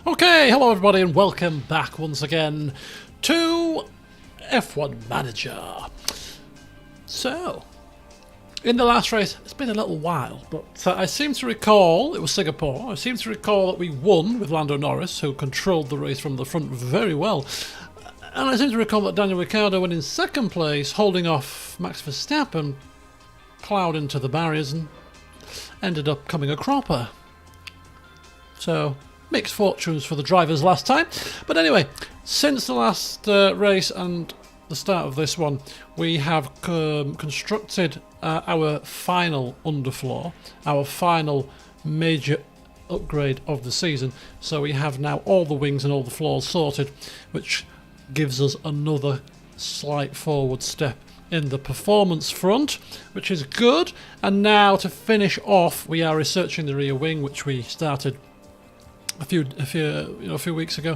Okay, hello everybody and welcome back once again to F1 Manager. So, in the last race, it's been a little while, but I seem to recall, it was Singapore, I seem to recall that we won with Lando Norris, who controlled the race from the front very well. And I seem to recall that Daniel Ricciardo went in second place, holding off Max Verstappen, ploughed into the barriers and ended up coming a cropper. So, mixed fortunes for the drivers last time. But anyway, since the last race and the start of this one, we have constructed our final underfloor, our final major upgrade of the season. So we have now all the wings and all the floors sorted, which gives us another slight forward step in the performance front, which is good. And now to finish off, we are researching the rear wing, which we started a few weeks ago,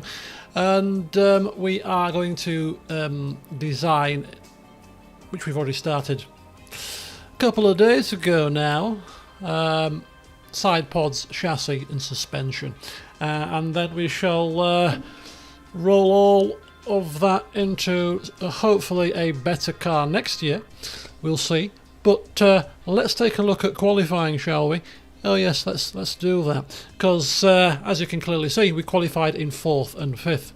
and we are going to design, which we've already started a couple of days ago now, side pods, chassis and suspension, and then we shall roll all of that into hopefully a better car next year. We'll see, but let's take a look at qualifying, shall we? Oh yes, let's do that, because as you can clearly see, we qualified in 4th and 5th.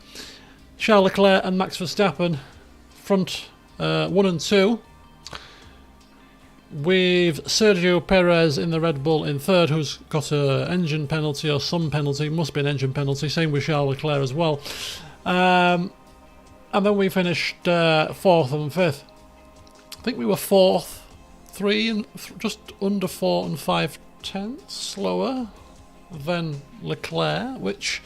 Charles Leclerc and Max Verstappen front 1 and 2, with Sergio Perez in the Red Bull in 3rd, who's got an engine penalty or some penalty, must be an engine penalty, same with Charles Leclerc as well. And then we finished 4th and 5th. I think we were 4th, 3 and just under 4 and 5 tenths slower than Leclerc, which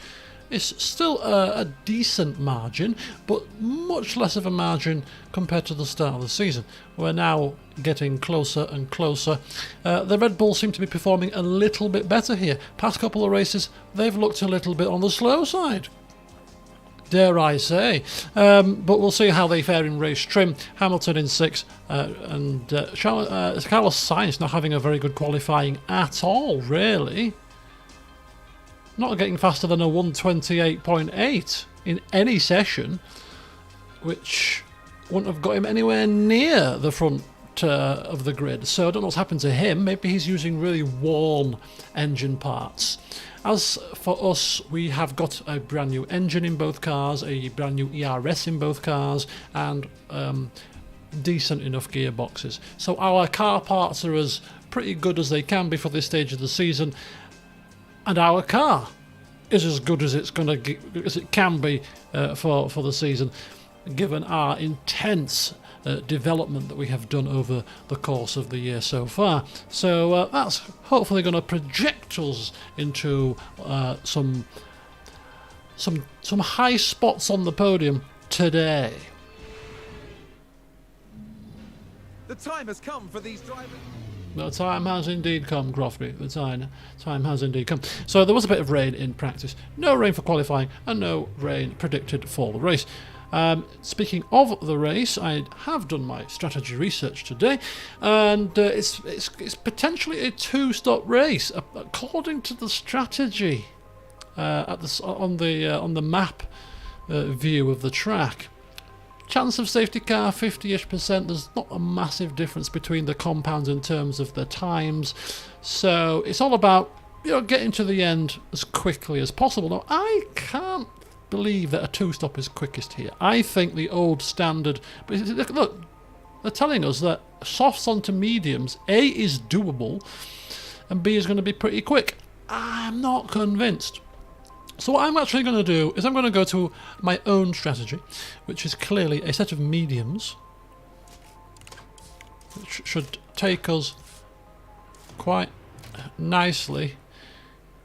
is still a decent margin, but much less of a margin compared to the start of the season. We're now getting closer and closer. The Red Bull seem to be performing a little bit better here. Past couple of races, they've looked a little bit on the slow side, dare I say, but we'll see how they fare in race trim. Hamilton in 6th, and Carlos Sainz not having a very good qualifying at all, really. Not getting faster than a 128.8 in any session, which wouldn't have got him anywhere near the front of the grid. So I don't know what's happened to him. Maybe he's using really worn engine parts. As for us, we have got a brand new engine in both cars, a brand new ERS in both cars, and decent enough gearboxes. So our car parts are as pretty good as they can be for this stage of the season, and our car is as good as it can be for the season, given our intense development that we have done over the course of the year so far. So that's hopefully going to project us into some high spots on the podium today. The time has come for these drivers. The time has indeed come, Crofty. The time has indeed come. So there was a bit of rain in practice. No rain for qualifying and no rain predicted for the race. Speaking of the race, I have done my strategy research today, and it's potentially a 2-stop race according to the strategy on the map view of the track. Chance of safety car 50-ish%. There's not a massive difference between the compounds in terms of the times, so it's all about getting to the end as quickly as possible. Now I can't believe that a 2-stop is quickest here. I think the old standard, but look, they're telling us that softs onto mediums, A is doable and B is going to be pretty quick. I'm not convinced. So what I'm actually going to do is I'm going to go to my own strategy, which is clearly a set of mediums, which should take us quite nicely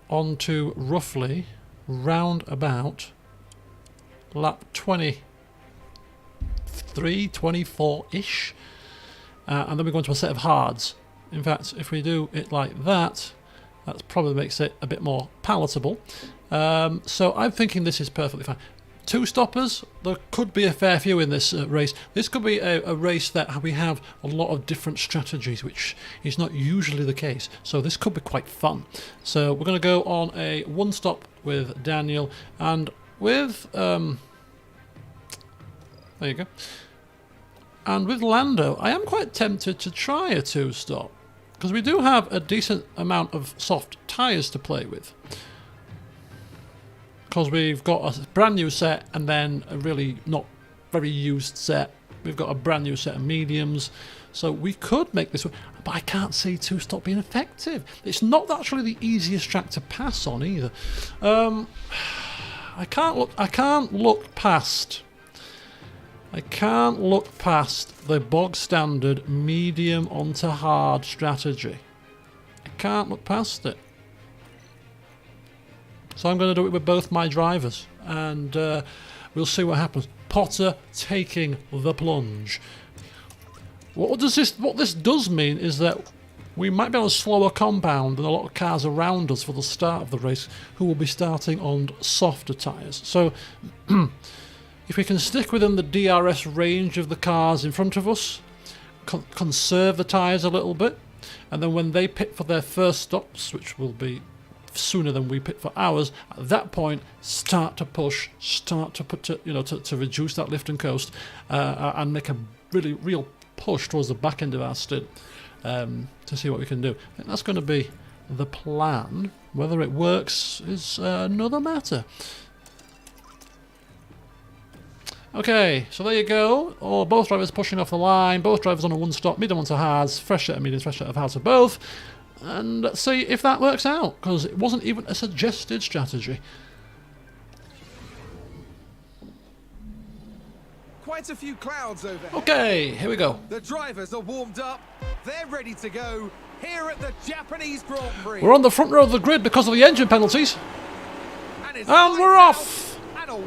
onto roughly round about lap 23, 24-ish, and then we go into a set of hards. In fact, if we do it like that, that probably makes it a bit more palatable. So I'm thinking this is perfectly fine. two stoppers, there could be a fair few in this race. This could be a race that we have a lot of different strategies, which is not usually the case. So this could be quite fun. So we're going to go on a one stop with Daniel, and with there you go. And with Lando, I am quite tempted to try a two stop, because we do have a decent amount of soft tyres to play with. Because we've got a brand new set and then a really not very used set. We've got a brand new set of mediums. So we could make this, but I can't see two stop being effective. It's not actually the easiest track to pass on either. I can't look past the bog standard medium onto hard strategy. I can't look past it. So I'm going to do it with both my drivers, and we'll see what happens. Potter taking the plunge. What this does mean is that we might be on a slower compound than a lot of cars around us for the start of the race, who will be starting on softer tyres. So if we can stick within the DRS range of the cars in front of us, conserve the tyres a little bit, and then when they pit for their first stops, which will be sooner than we pit for ours, at that point start to push, to reduce that lift and coast, and make a real push towards the back end of our stint, to see what we can do. I think that's going to be the plan. Whether it works is another matter. Okay, so there you go. Both drivers pushing off the line, both drivers on a one stop, medium onto hards, fresh set of mediums, fresh set of hards for both. And let's see if that works out, because it wasn't even a suggested strategy. Quite a few clouds overhead. Okay, here we go. The drivers are warmed up. They're ready to go here at the Japanese Grand Prix. We're on the front row of the grid because of the engine penalties. And we're off.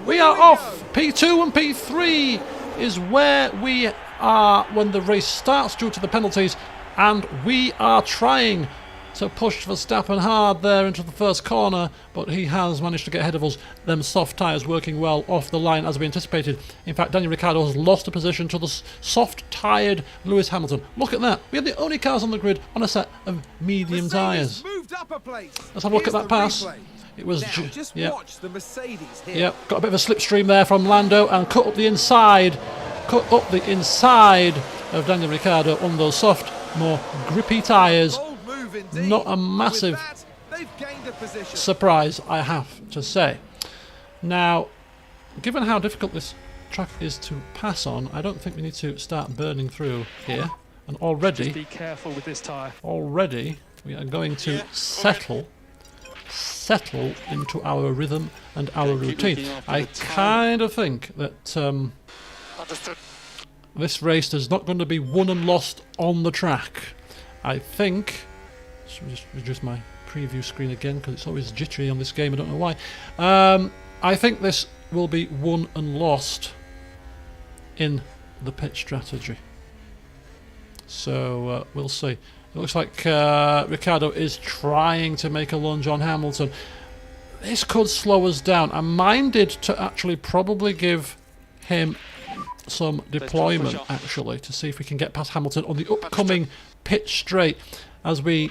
We are off. P2 and P3 is where we are when the race starts due to the penalties. And we are trying to push Verstappen hard there into the first corner, but he has managed to get ahead of us. Them soft tyres working well off the line as we anticipated. In fact, Daniel Ricciardo has lost a position to the soft-tyred Lewis Hamilton. Look at that. We had the only cars on the grid on a set of medium tyres. Let's have a look at that pass. It was just watch the Mercedes here. Yep, got a bit of a slipstream there from Lando and cut up the inside. Cut up the inside of Daniel Ricciardo on those soft, more grippy tyres. Not a massive surprise, I have to say. Now, given how difficult this track is to pass on, I don't think we need to start burning through here. And already, just be careful with this tyre. Already, we are going to settle into our rhythm and our routine. I kind of think that this race is not going to be won and lost on the track. I think, so just reduce my preview screen again because it's always jittery on this game, I don't know why. I think this will be won and lost in the pit strategy. So we'll see. It looks like Ricciardo is trying to make a lunge on Hamilton. This could slow us down. I'm minded to actually probably give him some deployment, actually, to see if we can get past Hamilton on the upcoming pit straight as we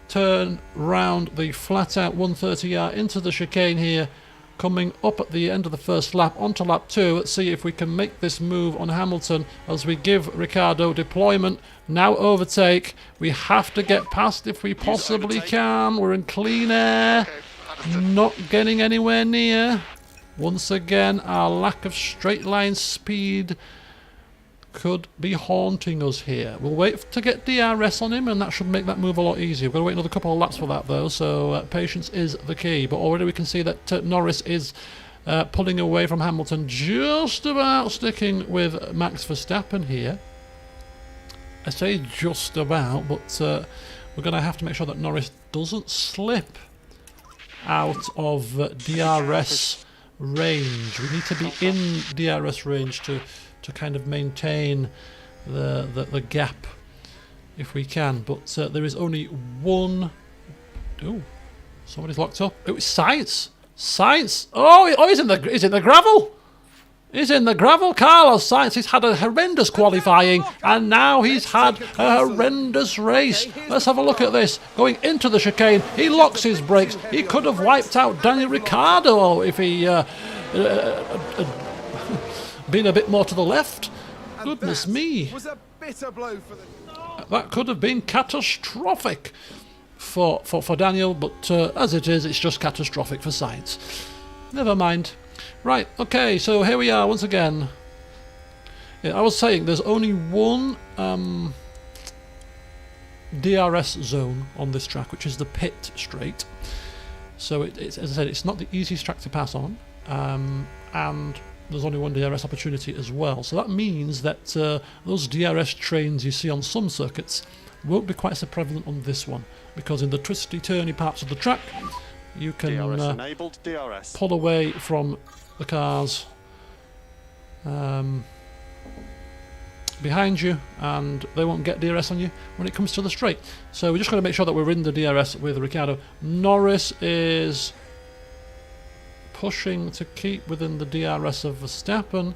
turn round the flat-out 130R into the chicane here, coming up at the end of the first lap onto lap 2. Let's see if we can make this move on Hamilton as we give Ricciardo deployment. Now overtake. We have to get past if we possibly can. We're in clean air. Not getting anywhere near. Once again, our lack of straight line speed could be haunting us here. We'll wait to get DRS on him, and that should make that move a lot easier. We've got to wait another couple of laps for that, though, so patience is the key. But already we can see that Norris is pulling away from Hamilton, just about sticking with Max Verstappen here. I say just about, but we're going to have to make sure that Norris doesn't slip out of DRS range. We need to be in DRS range to kind of maintain the gap if we can, but there is only one. Oh, somebody's locked up. Oh, it's Sainz. Sainz. Oh, he's in the gravel. He's in the gravel. Carlos Sainz. He's had a horrendous qualifying, and now he's had a horrendous race. Let's have a look at this. Going into the chicane, he locks his brakes. He could have wiped out Daniel Ricciardo if he been a bit more to the left. Goodness me. Was a bitter blow for the... That could have been catastrophic for Daniel, but as it is, it's just catastrophic for Sainz. Never mind. Right, okay, so here we are once again. Yeah, I was saying there's only one DRS zone on this track, which is the pit straight. So it's, as I said, it's not the easiest track to pass on, and there's only one DRS opportunity as well. So that means that those DRS trains you see on some circuits won't be quite so prevalent on this one, because in the twisty turny parts of the track you can DRS-enabled DRS. pull away from the cars behind you, and they won't get DRS on you when it comes to the straight. So we just got to make sure that we're in the DRS with Ricciardo. Norris is pushing to keep within the DRS of Verstappen,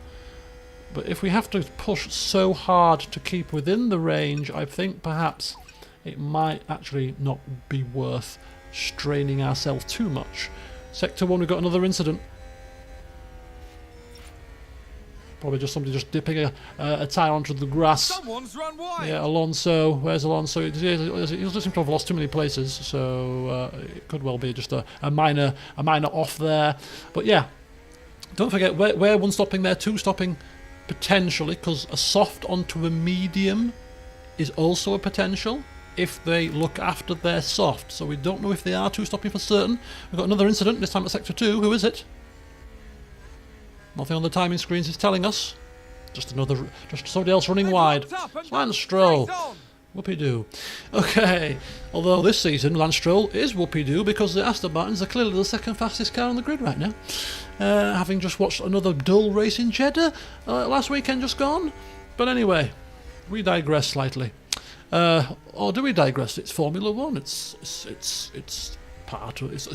but if we have to push so hard to keep within the range, I think perhaps it might actually not be worth straining ourselves too much. Sector 1, we've got another incident. Probably just somebody just dipping a tyre onto the grass. Someone's run wide. Yeah, Alonso. Where's Alonso? He doesn't seem to have lost too many places, so it could well be just a minor off there. But yeah, don't forget, we're one stopping there, two stopping potentially, because a soft onto a medium is also a potential if they look after their soft. So we don't know if they are two stopping for certain. We've got another incident, this time at Sector 2. Who is it? Nothing on the timing screens is telling us. Just somebody else running wide. Lance Stroll. Whoopie-doo. Okay. Although this season Lance Stroll is whoopie-doo because the Aston Martins are clearly the second fastest car on the grid right now. Having just watched another dull race in Jeddah last weekend just gone. But anyway, we digress slightly. Or do we digress? It's Formula One. It's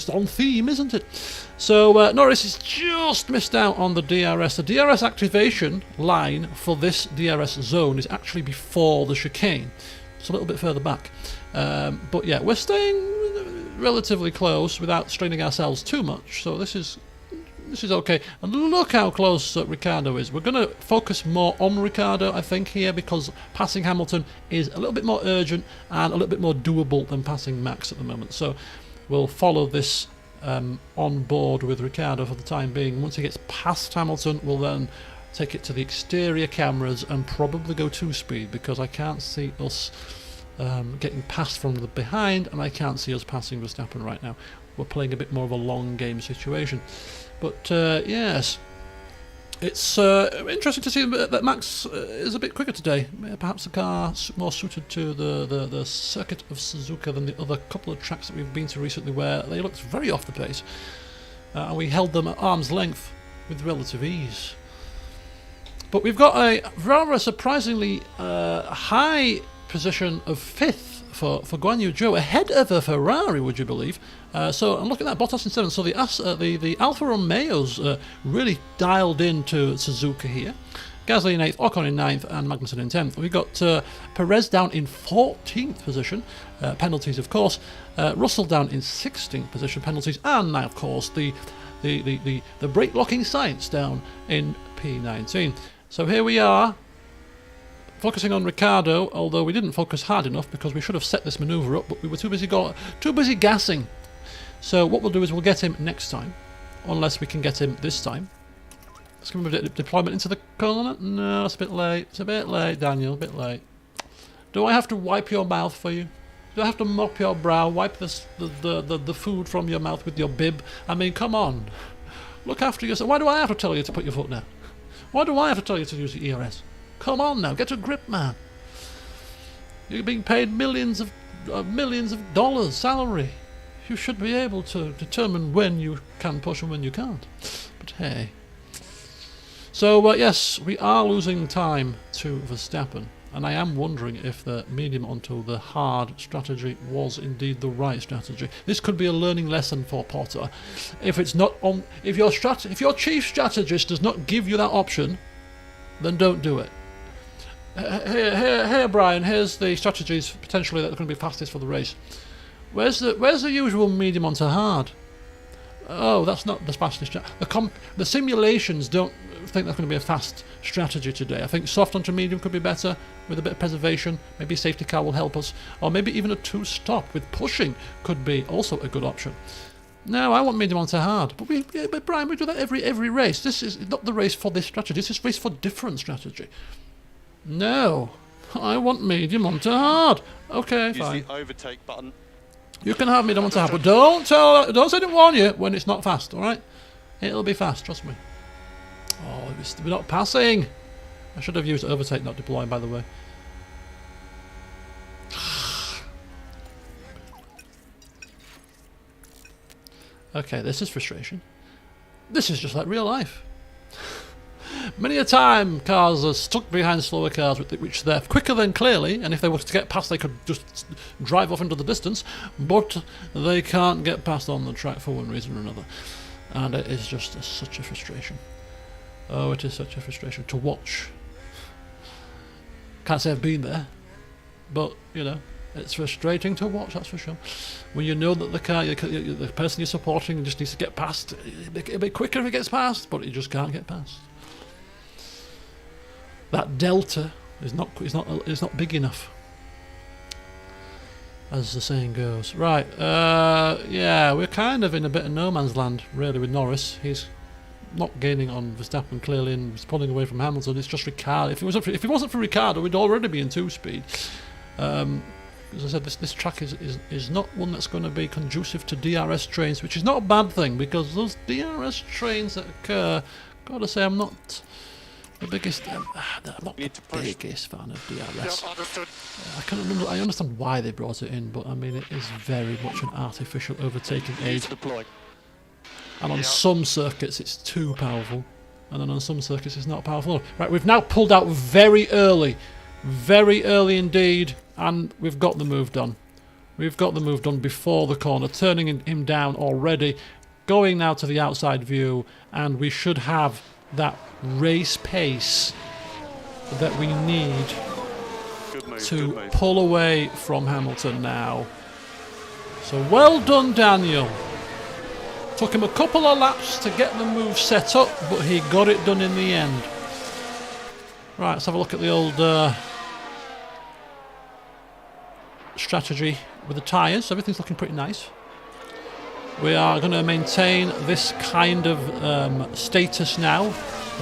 on theme, isn't it? So Norris has just missed out on the DRS. The DRS activation line for this DRS zone is actually before the chicane. It's a little bit further back. But yeah, we're staying relatively close without straining ourselves too much. So this is okay. And look how close Ricciardo is. We're going to focus more on Ricciardo, I think, here, because passing Hamilton is a little bit more urgent and a little bit more doable than passing Max at the moment. So we'll follow this on board with Ricciardo for the time being. Once he gets past Hamilton, we'll then take it to the exterior cameras and probably go 2-speed, because I can't see us getting past from the behind, and I can't see us passing Verstappen right now. We're playing a bit more of a long game situation. But yes, it's interesting to see that Max is a bit quicker today. Perhaps the car more suited to the circuit of Suzuka than the other couple of tracks that we've been to recently, where they looked very off the pace. And we held them at arm's length with relative ease. But we've got a rather surprisingly high position of 5th for Guan Yu Zhou, ahead of a Ferrari, would you believe? So, and look at that, Bottas in 7th. So the Alfa Romeos really dialed into Suzuka here. Gasly in 8th, Ocon in 9th, and Magnussen in 10th. We've got Perez down in 14th position, penalties of course. Russell down in 16th position, penalties, and now of course the brake locking Sainz down in P19. So here we are, focusing on Ricciardo, although we didn't focus hard enough because we should have set this manoeuvre up, but we were too busy gassing. So what we'll do is we'll get him next time, unless we can get him this time. Let's give him a bit of deployment into the corner. No, it's a bit late. It's a bit late, Daniel, a bit late. Do I have to wipe your mouth for you? Do I have to mop your brow, wipe the food from your mouth with your bib? I mean, come on. Look after yourself. Why do I have to tell you to put your foot down? Why do I have to tell you to use the ERS? Come on now, get a grip, man. You're being paid millions of dollars salary. You should be able to determine when you can push and when you can't. But hey. So yes, we are losing time to Verstappen. And I am wondering if the medium onto the hard strategy was indeed the right strategy. This could be a learning lesson for Potter. If it's not on, if your chief strategist does not give you that option, then don't do it. Here, Brian. Here's the strategies potentially that are going to be fastest for the race. Where's the usual medium onto hard? Oh, that's not the fastest. The simulations don't think that's going to be a fast strategy today. I think soft onto medium could be better with a bit of preservation. Maybe a safety car will help us, or maybe even a 2-stop with pushing could be also a good option. No, I want medium onto hard, but Brian, we do that every race. This is not the race for this strategy. This is race for different strategy. No, I want medium onto hard. Okay, fine. Use the overtake button. You can have medium onto hard, but don't say I didn't warn you when it's not fast. All right, it'll be fast. Trust me. Oh, we're not passing. I should have used overtake, not deploy, by the way. Okay, this is frustration. This is just like real life. Many a time cars are stuck behind slower cars which they're quicker than clearly, and if they were to get past they could just drive off into the distance, but they can't get past on the track for one reason or another. And it is just such a frustration. Oh, it is such a frustration to watch. Can't say I've been there, but, you know, it's frustrating to watch, that's for sure. When you know that the car, the person you're supporting just needs to get past, it'll be quicker if it gets past, but it just can't get past. That delta is not big enough, as the saying goes. Right, yeah, we're kind of in a bit of no man's land, really, with Norris. He's not gaining on Verstappen clearly, and he's pulling away from Hamilton. It's just Ricciardo. If it wasn't for Ricciardo, we'd already be in 2-speed. As I said, this track is not one that's going to be conducive to DRS trains, which is not a bad thing, because those DRS trains that occur, gotta say, I'm not the biggest. I'm not the biggest fan of DRS. I understand why they brought it in, but I mean, it is very much an artificial overtaking aid. And on some circuits, it's too powerful, and then on some circuits, it's not powerful. Right, we've now pulled out very early indeed, and we've got the move done. We've got the move done before the corner, turning him down already, going now to the outside view, and we should have that race pace that we need to pull away from Hamilton now. So well done, Daniel. Took him a couple of laps to get the move set up, but he got it done in the end. Right, let's have a look at the old strategy with the tyres. Everything's looking pretty nice. We are going to maintain this kind of status now,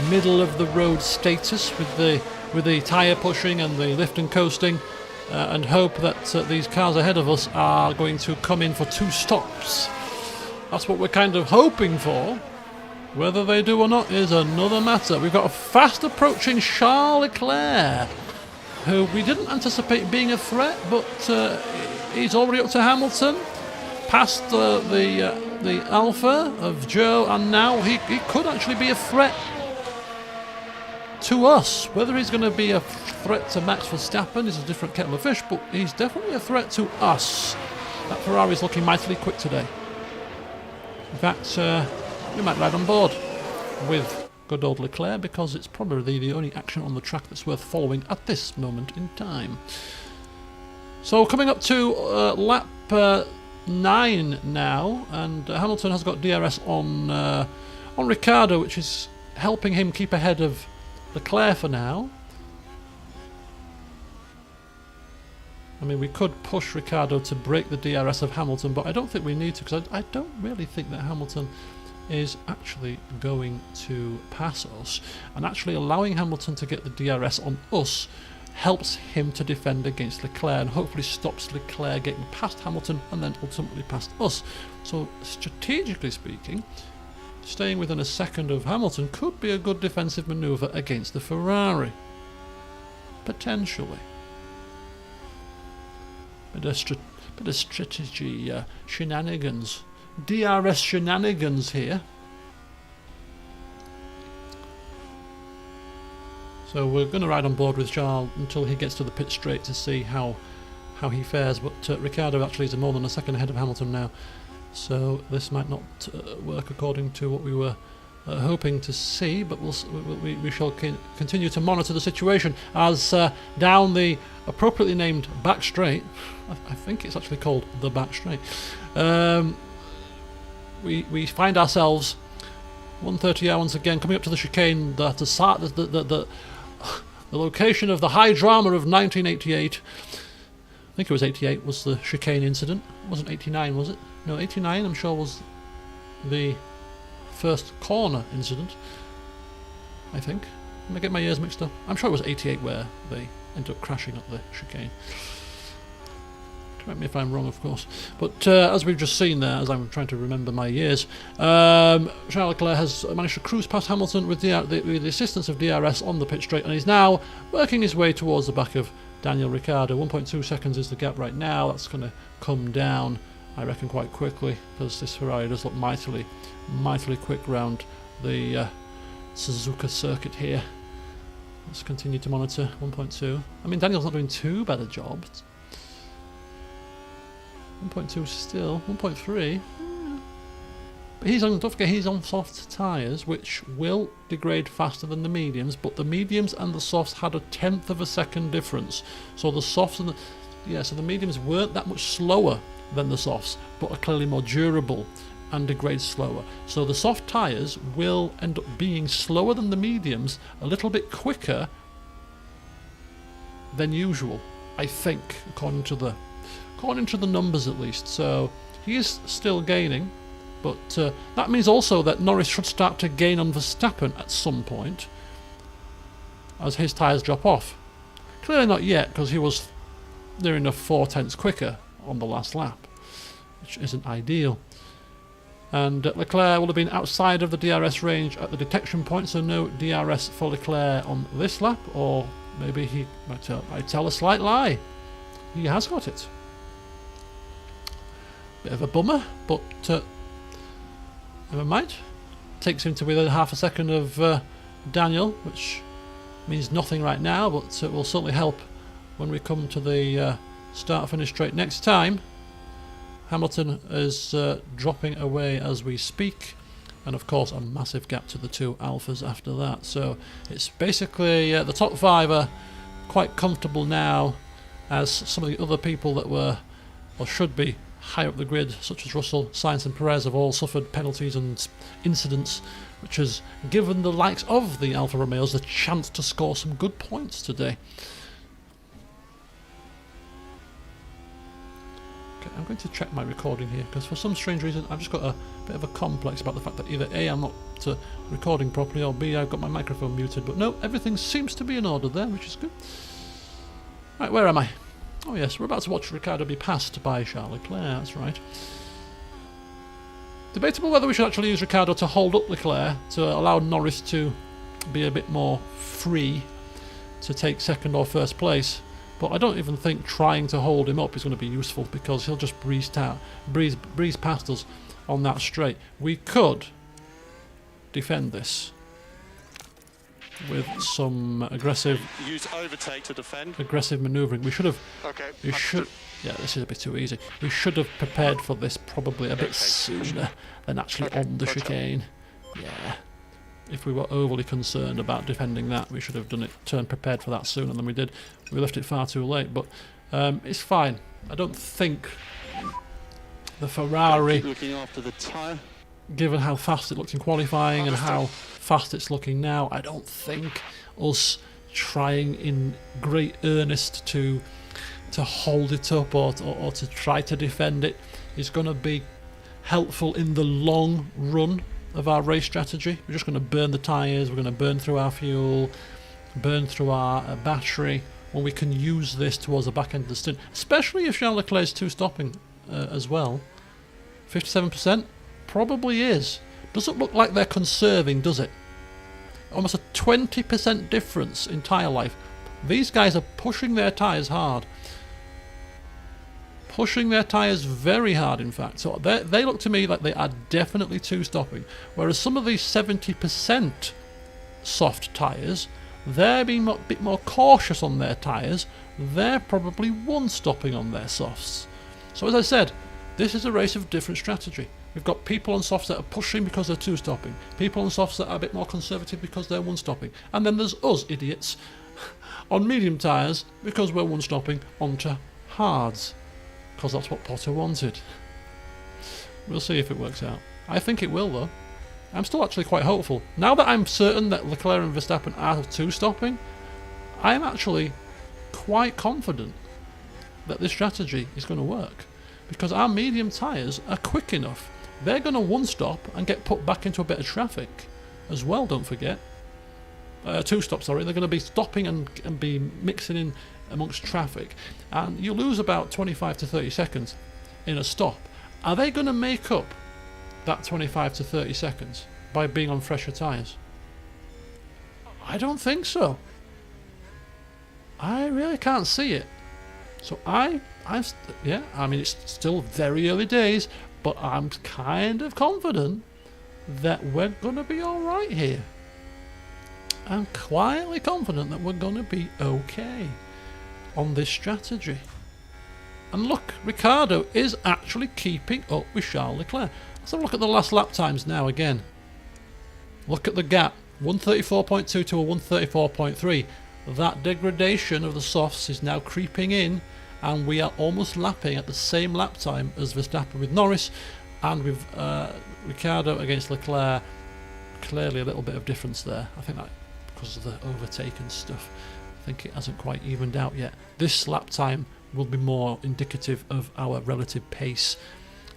middle of the road status with the tyre pushing and the lift and coasting, and hope that these cars ahead of us are going to come in for 2 stops. That's what we're kind of hoping for. Whether they do or not is another matter. We've got a fast approaching Charles Leclerc, who we didn't anticipate being a threat, but he's already up to Hamilton, past the Alpha of Joe, and now he could actually be a threat to us. Whether he's going to be a threat to Max Verstappen is a different kettle of fish, but he's definitely a threat to us. That Ferrari's looking mightily quick today. In fact, we might ride on board with good old Leclerc, because it's probably the only action on the track that's worth following at this moment in time. So coming up to lap 9 now, and Hamilton has got DRS on Ricciardo, which is helping him keep ahead of Leclerc for now. I mean, we could push Ricciardo to break the DRS of Hamilton, but I don't think we need to, because I don't really think that Hamilton is actually going to pass us, and actually allowing Hamilton to get the DRS on us helps him to defend against Leclerc, and hopefully stops Leclerc getting past Hamilton and then ultimately past us. So strategically speaking, staying within a second of Hamilton could be a good defensive manoeuvre against the Ferrari. Potentially. Bit of strategy shenanigans. DRS shenanigans here. So we're going to ride on board with Charles until he gets to the pit straight to see how he fares. But Ricciardo actually is more than a second ahead of Hamilton now. So this might not work according to what we were hoping to see, but we shall continue to monitor the situation as down the appropriately named back straight, I think it's actually called the back straight, we find ourselves 130 once again coming up to the chicane, the location of the high drama of 1988. I think it was 88 was the chicane incident. It wasn't 89, was it? No, 89 I'm sure was the first corner incident, I think. Am I getting my years mixed up? I'm sure it was 88 where they ended up crashing up the chicane. Correct me if I'm wrong, of course. But as we've just seen there, as I'm trying to remember my years, Charles Leclerc has managed to cruise past Hamilton with the assistance of DRS on the pit straight, and he's now working his way towards the back of Daniel Ricciardo. 1.2 seconds is the gap right now. That's going to come down, I reckon, quite quickly, because this Ferrari does look mightily quick round the Suzuka circuit here. Let's continue to monitor 1.2. I mean, Daniel's not doing too bad a job. 1.2 still, 1.3. But don't forget he's on soft tyres, which will degrade faster than the mediums, but the mediums and the softs had a 1/10 of a second difference. So the softs and so the mediums weren't that much slower than the softs, but are clearly more durable and degrade slower. So the soft tyres will end up being slower than the mediums, a little bit quicker than usual, I think, according to the numbers at least. So he is still gaining, but that means also that Norris should start to gain on Verstappen at some point as his tyres drop off. Clearly not yet, because he was near enough 4/10 quicker on the last lap, which isn't ideal. And Leclerc will have been outside of the DRS range at the detection point, so no DRS for Leclerc on this lap, or maybe he might tell a slight lie. He has got it. Bit of a bummer, but never mind. Takes him to within half a second of Daniel, which means nothing right now, but it will certainly help when we come to the start-finish straight next time. Hamilton is dropping away as we speak, and of course a massive gap to the two Alphas after that. So it's basically the top five are quite comfortable now, as some of the other people that were, or should be, high up the grid, such as Russell, Sainz and Perez, have all suffered penalties and incidents, which has given the likes of the Alfa Romeos the chance to score some good points today. Okay, I'm going to check my recording here, because for some strange reason I've just got a bit of a complex about the fact that either A, I'm not recording properly, or B, I've got my microphone muted. But no, everything seems to be in order there, which is good. Right, where am I? Oh yes, we're about to watch Ricciardo be passed by Charles Leclerc, that's right. Debatable whether we should actually use Ricciardo to hold up Leclerc, to allow Norris to be a bit more free to take second or first place. But I don't even think trying to hold him up is going to be useful, because he'll just breeze past us on that straight. We could defend this with some aggressive manoeuvring. We should have. Okay. Yeah, this is a bit too easy. We should have prepared for this probably a bit sooner than actually on the chicane. Yeah. If we were overly concerned about defending that, we should have turned prepared for that sooner than we did. We left it far too late, but it's fine. I don't think the Ferrari, looking after the tyre, given how fast it looked in qualifying and how fast it's looking now, I don't think us trying in great earnest to hold it up or to try to defend it is going to be helpful in the long run of our race strategy. We're just going to burn the tyres, we're going to burn through our fuel, burn through our battery, when we can use this towards the back end of the stint, especially if Charles Leclerc is two-stopping as well. 57%? Probably is. Doesn't look like they're conserving, does it? Almost a 20% difference in tyre life. These guys are pushing their tyres hard. Pushing their tyres very hard, in fact. So they look to me like they are definitely two-stopping. Whereas some of these 70% soft tyres they're being a bit more cautious on their tyres. They're probably one-stopping on their softs. So as I said, this is a race of different strategy. We've got people on softs that are pushing because they're two-stopping. People on softs that are a bit more conservative because they're one-stopping. And then there's us idiots on medium tyres because we're one-stopping onto hards. Because that's what Potter wanted. We'll see if it works out. I think it will, though. I'm still actually quite hopeful. Now that I'm certain that Leclerc and Verstappen are two-stopping, I'm actually quite confident that this strategy is going to work. Because our medium tyres are quick enough. They're going to one-stop and get put back into a bit of traffic as well, don't forget. Two-stop, sorry. They're going to be stopping and be mixing in amongst traffic. And you lose about 25 to 30 seconds in a stop. Are they going to make up that 25 to 30 seconds by being on fresher tyres? I don't think so. I really can't see it. So I mean, it's still very early days, but I'm kind of confident that we're going to be alright here. I'm quietly confident that we're going to be okay on this strategy. And look, Ricciardo is actually keeping up with Charles Leclerc. Let's have a look at the last lap times now again. Look at the gap, 134.2 to a 134.3. That degradation of the softs is now creeping in, and we are almost lapping at the same lap time as Verstappen with Norris, and with Ricciardo against Leclerc. Clearly a little bit of difference there. I think that because of the overtaken stuff. I think it hasn't quite evened out yet. This lap time will be more indicative of our relative pace,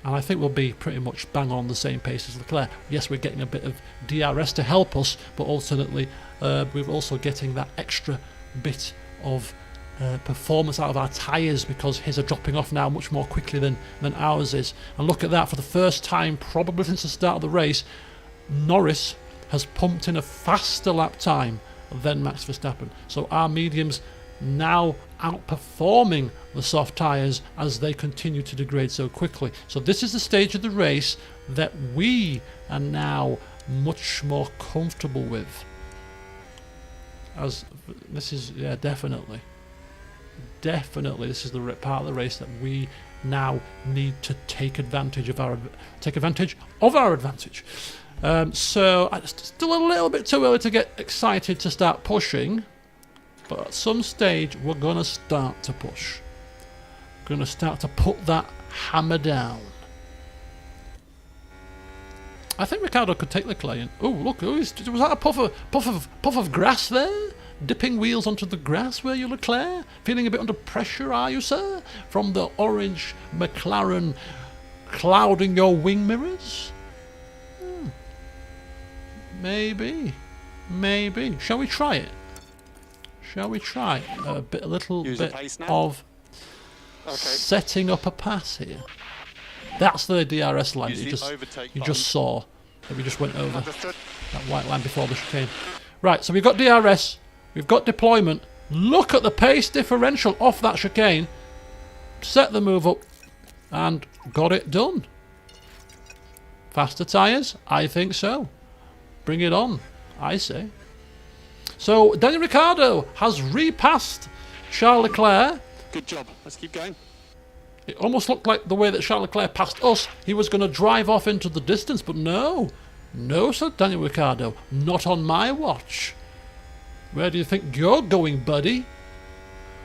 and I think we'll be pretty much bang on the same pace as Leclerc. Yes, we're getting a bit of DRS to help us, but alternately we're also getting that extra bit of performance out of our tyres, because his are dropping off now much more quickly than ours is. And look at that, for the first time probably since the start of the race, Norris has pumped in a faster lap time than Max Verstappen. So our mediums now outperforming the soft tyres as they continue to degrade so quickly. So this is the stage of the race that we are now much more comfortable with. As this is, yeah, definitely this is the part of the race that we now need to take advantage of our advantage. So it's still a little bit too early to get excited to start pushing, but at some stage we're going to start to push. We're going to start to put that hammer down. I think Ricciardo could take Leclerc in. Oh, look, was that a puff of grass there? Dipping wheels onto the grass, were you, Leclerc? Feeling a bit under pressure, are you, sir? From the orange McLaren clouding your wing mirrors? Maybe. Shall we try it? Shall we try a little bit of setting up a pass here? That's the DRS line that you just saw, that we just went over. That white line before the chicane. Right, so we've got DRS, we've got deployment. Look at the pace differential off that chicane. Set the move up and got it done. Faster tyres? I think so. Bring it on, I say. So Daniel Ricciardo has repassed Charles Leclerc. Good job. Let's keep going. It almost looked like the way that Charles Leclerc passed us, he was going to drive off into the distance, but no. No, said Daniel Ricciardo. Not on my watch. Where do you think you're going, buddy?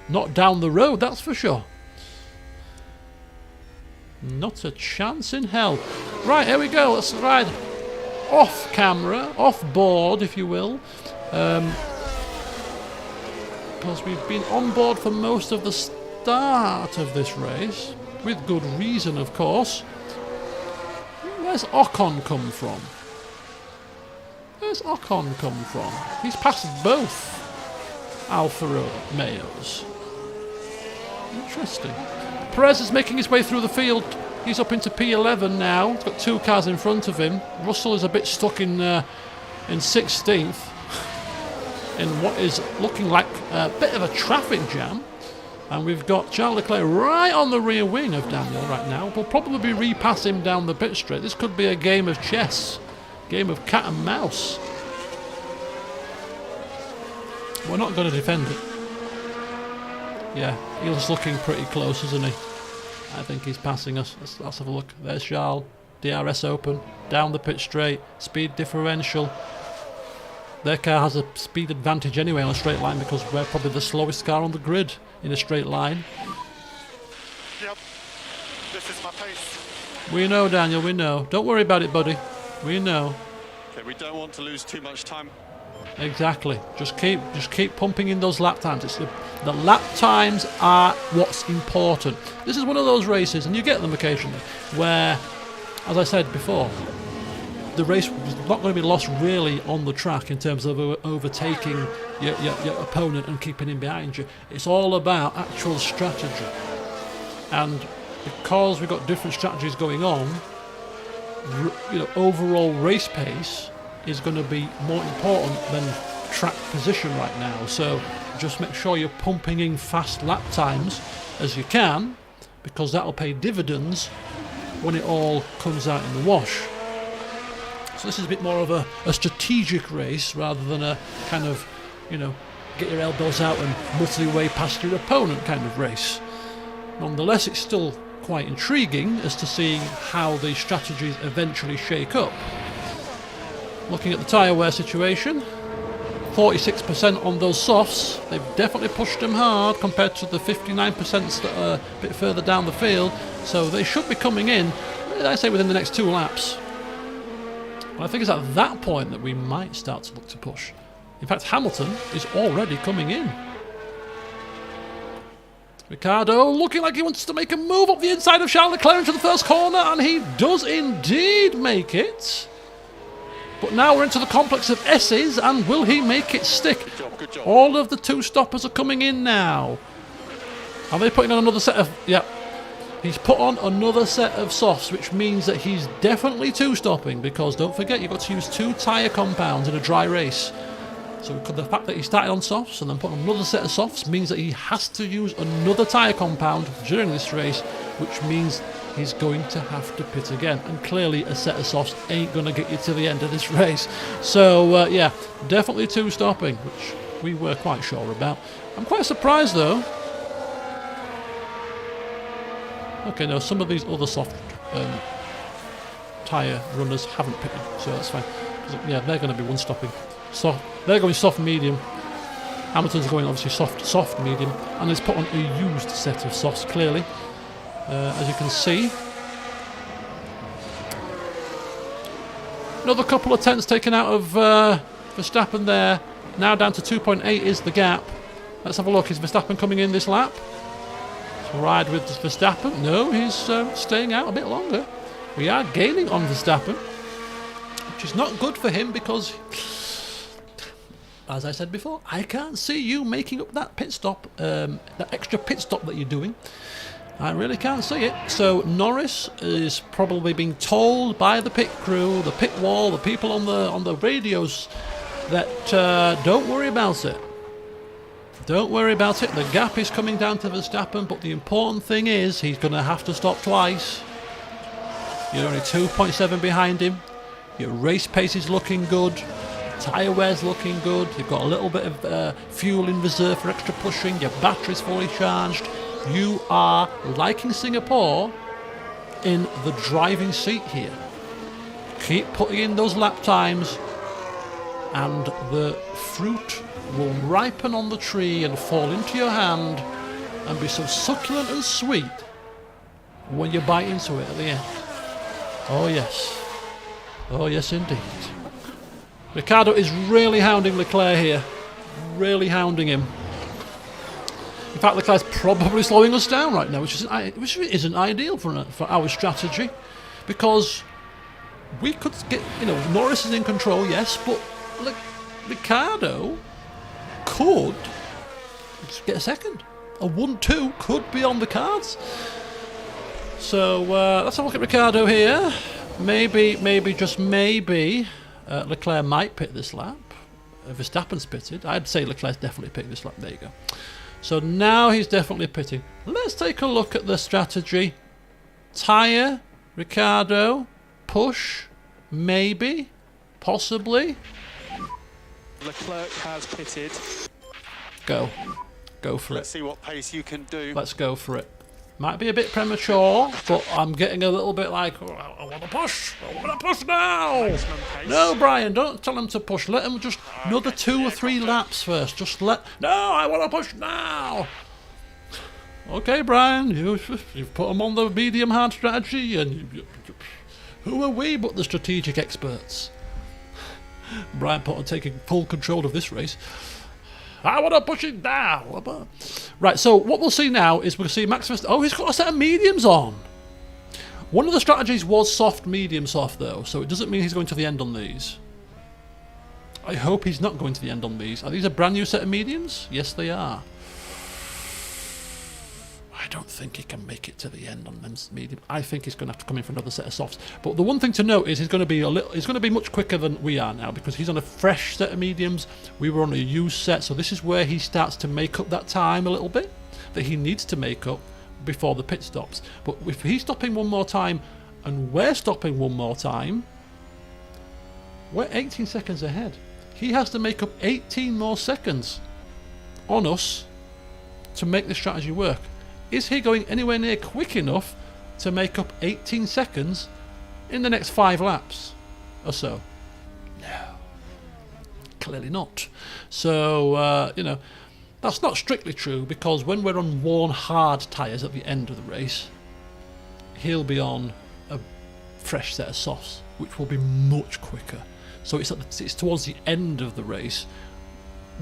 Not down the road, that's for sure. Not a chance in hell. Right, here we go. Let's ride off camera, off board, if you will. Because we've been on board for most of the start of this race, with good reason, of course. Where's Ocon come from? He's passed both Alfa Romeos. Interesting. Perez is making his way through the field. He's up into P11 now. He's got two cars in front of him. Russell is a bit stuck in 16th. In what is looking like a bit of a traffic jam. And we've got Charles Leclerc right on the rear wing of Daniel right now. We'll probably repass him down the pit straight. This could be a game of chess. Game of cat and mouse. We're not going to defend it. Yeah, he's looking pretty close, isn't he? I think he's passing us. Let's have a look. There's Charles. DRS open. Down the pit straight. Speed differential. Their car has a speed advantage anyway on a straight line because we're probably the slowest car on the grid in a straight line. Yep. This is my pace. We know, Daniel, we know. Don't worry about it, buddy. We know. Okay, we don't want to lose too much time. Exactly. Just keep pumping in those lap times. It's the lap times are what's important. This is one of those races, and you get them occasionally, where, as I said before, the race is not going to be lost really on the track in terms of overtaking your opponent and keeping him behind you. It's all about actual strategy. And because we've got different strategies going on, overall race pace is going to be more important than track position right now. So just make sure you're pumping in fast lap times as you can, because that'll pay dividends when it all comes out in the wash. So this is a bit more of a strategic race rather than a kind of, get your elbows out and mutter your way past your opponent kind of race. Nonetheless, it's still quite intriguing as to seeing how the strategies eventually shake up. Looking at the tyre wear situation, 46% on those softs. They've definitely pushed them hard compared to the 59% that are a bit further down the field. So they should be coming in, I say, within the next 2 laps. But I think it's at that point that we might start to look to push. In fact, Hamilton is already coming in. Ricciardo looking like he wants to make a move up the inside of Charles Leclerc into the first corner, and he does indeed make it. But now we're into the complex of S's, and will he make it stick? Good job, good job. All of the 2 stoppers are coming in now. Are they putting on another set of... Yeah. He's put on another set of softs, which means that he's definitely 2-stopping, because don't forget, you've got to use 2 tyre compounds in a dry race. So the fact that he started on softs and then put on another set of softs means that he has to use another tyre compound during this race, which means he's going to have to pit again. And clearly a set of softs ain't going to get you to the end of this race. So, yeah, definitely 2-stopping, which we were quite sure about. I'm quite surprised, though. Okay, no, some of these other soft tyre runners haven't pitted, so that's fine. Yeah, they're going to be 1-stopping. They're going soft medium. Hamilton's going obviously soft medium, and he's put on a used set of softs clearly, as you can see. Another couple of tenths taken out of Verstappen there. Now down to 2.8 is the gap. Let's have a look. Is Verstappen coming in this lap? Let's ride with Verstappen. No, he's staying out a bit longer. We are gaining on Verstappen, which is not good for him because, as I said before, I can't see you making up that pit stop, that extra pit stop that you're doing. I really can't see it. So Norris is probably being told by the pit crew, the pit wall, the people on the radios that don't worry about it. Don't worry about it. The gap is coming down to Verstappen, but the important thing is he's going to have to stop twice. You're only 2.7 behind him. Your race pace is looking good. Tyre wear's looking good. You've got a little bit of fuel in reserve for extra pushing. Your battery's fully charged. You are, like in Singapore, in the driving seat here. Keep putting in those lap times, and the fruit will ripen on the tree and fall into your hand and be so succulent and sweet when you bite into it at the end. Oh yes. Oh yes indeed. Ricciardo is really hounding Leclerc here. Really hounding him. In fact, Leclerc's probably slowing us down right now, which isn't ideal for our strategy, because we could get, Norris is in control, yes, but Ricciardo could get a second. A 1-2 could be on the cards. So let's have a look at Ricciardo here. Maybe, just maybe, Leclerc might pit this lap. Verstappen's pitted. I'd say Leclerc's definitely pitting this lap. There you go. So now he's definitely pitting. Let's take a look at the strategy. Tyre, Ricciardo, push, maybe, possibly. Leclerc has pitted. Go. Go for Let's it. see what pace you can do. Let's go for it. Might be a bit premature, but I'm getting a little bit like, oh, I want to push. I want to push now. Maximum pace. No, Brian, don't tell him to push. Let him just another 2 or 3 laps first. Just let... No, I want to push now. Okay, Brian, you've put him on the medium-hard strategy, and who are we but the strategic experts? Brian Potter taking full control of this race. I want to push it down. Right, so what we'll see now is we'll see Max Verstappen. Oh, he's got a set of mediums on. One of the strategies was soft, medium, soft, though, so it doesn't mean he's going to the end on these. I hope he's not going to the end on these. Are these a brand new set of mediums? Yes, they are. I don't think he can make it to the end on them medium. I think he's going to have to come in for another set of softs. But the one thing to note is he's going to be much quicker than we are now because he's on a fresh set of mediums. We were on a used set, so this is where he starts to make up that time a little bit that he needs to make up before the pit stops. But if he's stopping one more time and we're stopping one more time, we're 18 seconds ahead. He has to make up 18 more seconds on us to make this strategy work. Is he going anywhere near quick enough to make up 18 seconds in the next 5 laps or so? No. Clearly not. So, that's not strictly true because when we're on worn hard tyres at the end of the race, he'll be on a fresh set of softs, which will be much quicker. So it's towards the end of the race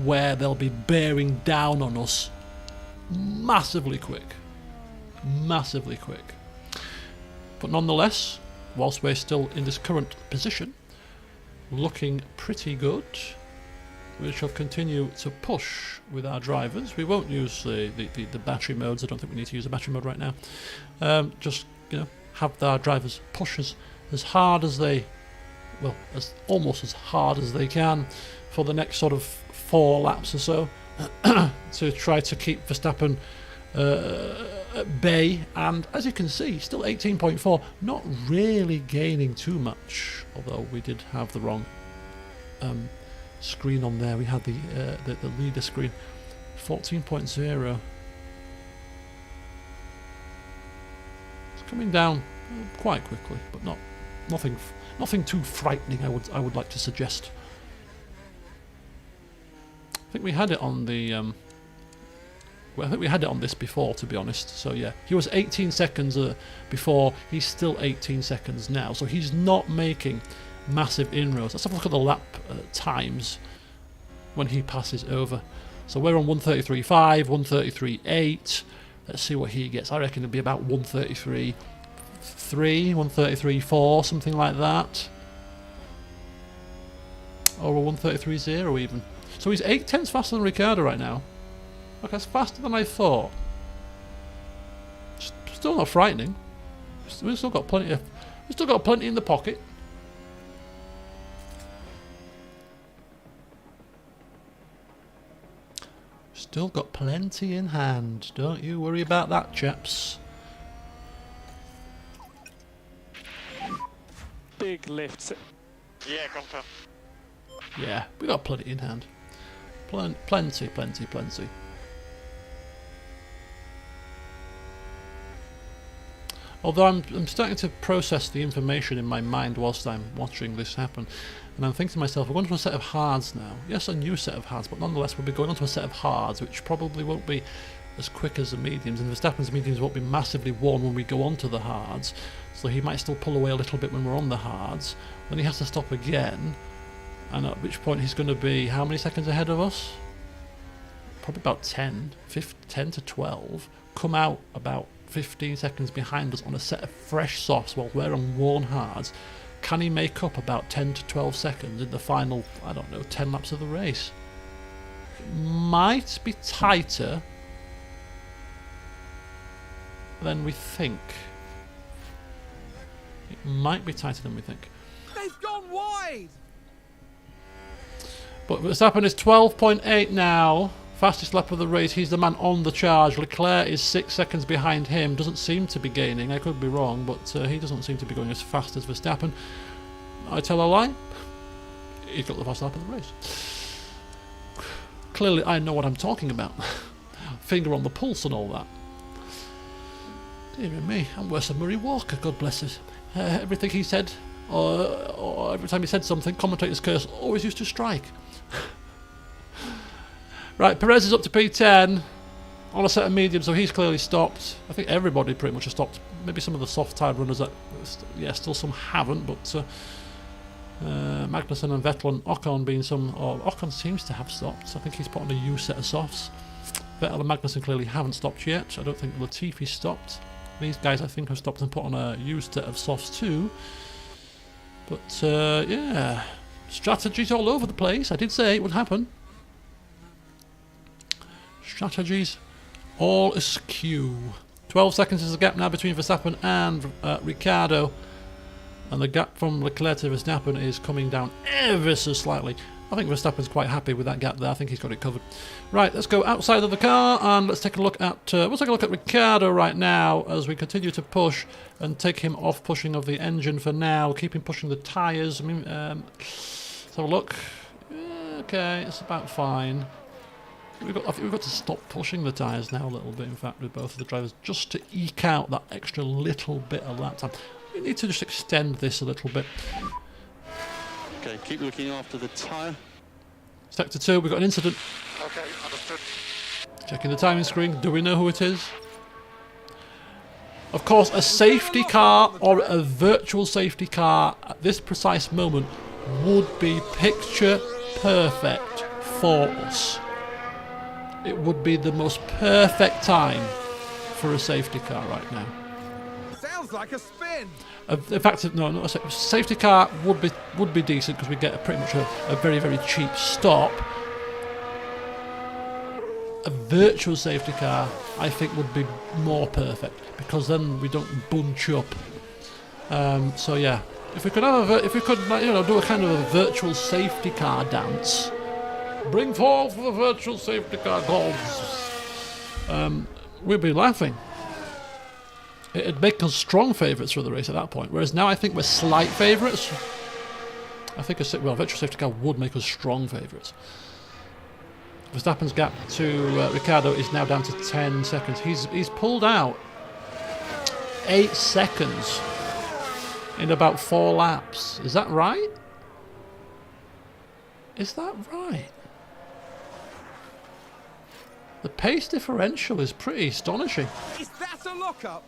where they'll be bearing down on us massively quick. Massively quick. But nonetheless, whilst we're still in this current position, looking pretty good, we shall continue to push with our drivers. We won't use the battery modes. I don't think we need to use a battery mode right now. Just have our drivers push as hard as they, well, almost as hard as they can for the next sort of 4 laps or so to try to keep Verstappen at bay. And as you can see, still 18.4, not really gaining too much, although we did have the wrong screen on there. We had the leader screen. 14.0. It's coming down quite quickly, but nothing too frightening, I would like to suggest. I think we had it on the I think we had it on this before, to be honest. So yeah, he was 18 seconds before. He's still 18 seconds now, so he's not making massive inroads. Let's have a look at the lap times when he passes over. So we're on 133.5, 133.8. Let's see what he gets. I reckon it'll be about 133.3, 133.4, something like that, or a 133.0 even. So he's 8/10 faster than Ricciardo right now. Okay, that's faster than I thought. Still not frightening. We've still got plenty in the pocket. Still got plenty in hand. Don't you worry about that, chaps. Big lifts. Yeah, confirm. Yeah, we got plenty in hand. Plenty. Although I'm starting to process the information in my mind whilst I'm watching this happen, and I'm thinking to myself, we're going to a set of hards now. Yes, a new set of hards, but nonetheless we'll be going on to a set of hards, which probably won't be as quick as the mediums, and Verstappen's mediums won't be massively worn when we go on to the hards, so he might still pull away a little bit when we're on the hards. Then he has to stop again, and at which point he's going to be how many seconds ahead of us? Probably about 10 to 12. Come out about 15 seconds behind us on a set of fresh softs while we're on worn hards. Can he make up about 10 to 12 seconds in the final, I don't know, 10 laps of the race? It might be tighter than we think. It might be tighter than we think. They've gone wide. But Verstappen is 12.8 now. Fastest lap of the race. He's the man on the charge. Leclerc is 6 seconds behind him. Doesn't seem to be gaining. I could be wrong, but he doesn't seem to be going as fast as Verstappen. I tell a lie. He's got the fast lap of the race. clearly I know what I'm talking about. Finger on the pulse and all that. Dear me, I'm worse than Murray Walker, God bless us. Everything he said, or every time he said something, commentator's curse always used to strike. Right, Perez is up to P10 on a set of medium, so he's clearly stopped. I think everybody pretty much has stopped. Maybe some of the soft-tired runners that, yeah, still some haven't, but Magnussen and Vettel and Ocon being some, or Ocon seems to have stopped. I think he's put on a used set of softs. Vettel and Magnussen clearly haven't stopped yet. I don't think Latifi stopped. These guys I think have stopped and put on a used set of softs too. But yeah, strategies all over the place. I did say it would happen. Strategies all askew. 12 seconds is the gap now between Verstappen and Ricciardo. And the gap from Leclerc to Verstappen is coming down ever so slightly. I think Verstappen's quite happy with that gap there. I think he's got it covered. Right, let's go outside of the car and let's take a look at Ricciardo right now as we continue to push and take him off pushing of the engine for now. Keep him pushing the tyres. I mean, let's have a look. Okay, it's about fine. I think we've got to stop pushing the tyres now a little bit, in fact, with both of the drivers, just to eke out that extra little bit of lap time. We need to just extend this a little bit. Okay, keep looking after the tyre. Sector 2, we've got an incident. Okay, understood. Checking the timing screen. Do we know who it is? Of course, a safety car or a virtual safety car at this precise moment would be picture perfect for us. It would be the most perfect time for a safety car right now. Sounds like a spin. In fact, no, not a safety car would be decent because we get pretty much a very, very cheap stop. A virtual safety car, I think, would be more perfect because then we don't bunch up. So yeah, if we could do a kind of a virtual safety car dance. Bring forth the virtual safety car gods. We'd be laughing. It'd make us strong favourites for the race at that point, whereas now I think we're slight favourites. I think a virtual safety car would make us strong favourites. Verstappen's gap to Ricciardo is now down to 10 seconds. He's pulled out 8 seconds in about 4 laps. Is that right? Is that right? The pace differential is pretty astonishing. Is that a lockup?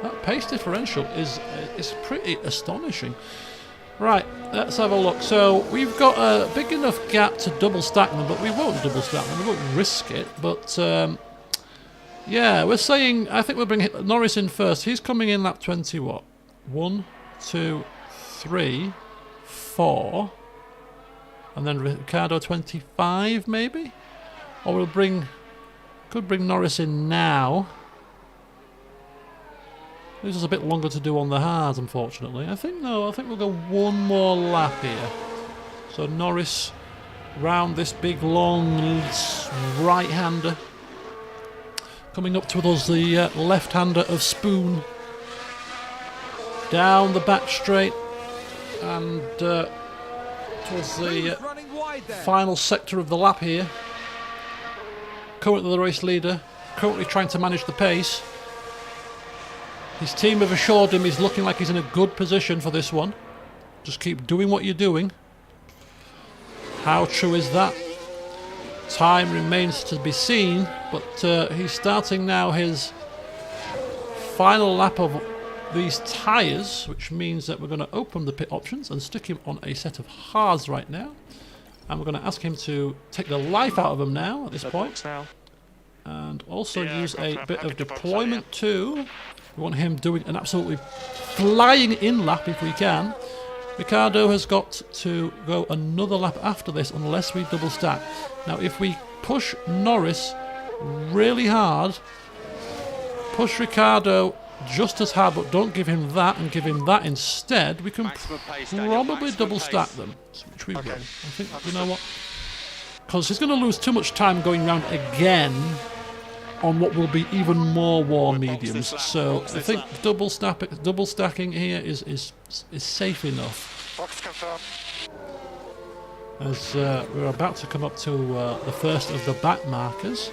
That pace differential is pretty astonishing. Right, let's have a look. So we've got a big enough gap to double stack them, but we won't double stack them. We won't risk it. But yeah, we're saying I think we'll bring Norris in first. He's coming in lap 20. What? 1, 2, 3, 4. And then Ricciardo 25 maybe? Or could bring Norris in now. This is a bit longer to do on the hard, unfortunately. I think we'll go one more lap here. So Norris round this big long right-hander. Coming up to us, the left-hander of Spoon. Down the back straight and towards the final sector of the lap here. Currently the race leader, currently trying to manage the pace. His team have assured him he's looking like he's in a good position for this one. Just keep doing what you're doing. How true is that? Time remains to be seen, but he's starting now his final lap of these tyres, which means that we're going to open the pit options and stick him on a set of hards right now. And we're going to ask him to take the life out of them now at this point. And also use a bit of deployment too. We want him doing an absolutely flying in lap if we can. Ricciardo has got to go another lap after this unless we double stack. Now if we push Norris really hard, push Ricciardo just as hard, but don't give him that and give him that instead, we can probably double stack them, which we will. I think, you know what? Because he's going to lose too much time going round again on what will be even more warm mediums. So I think double stacking here is safe enough. as we're about to come up to the first of the back markers,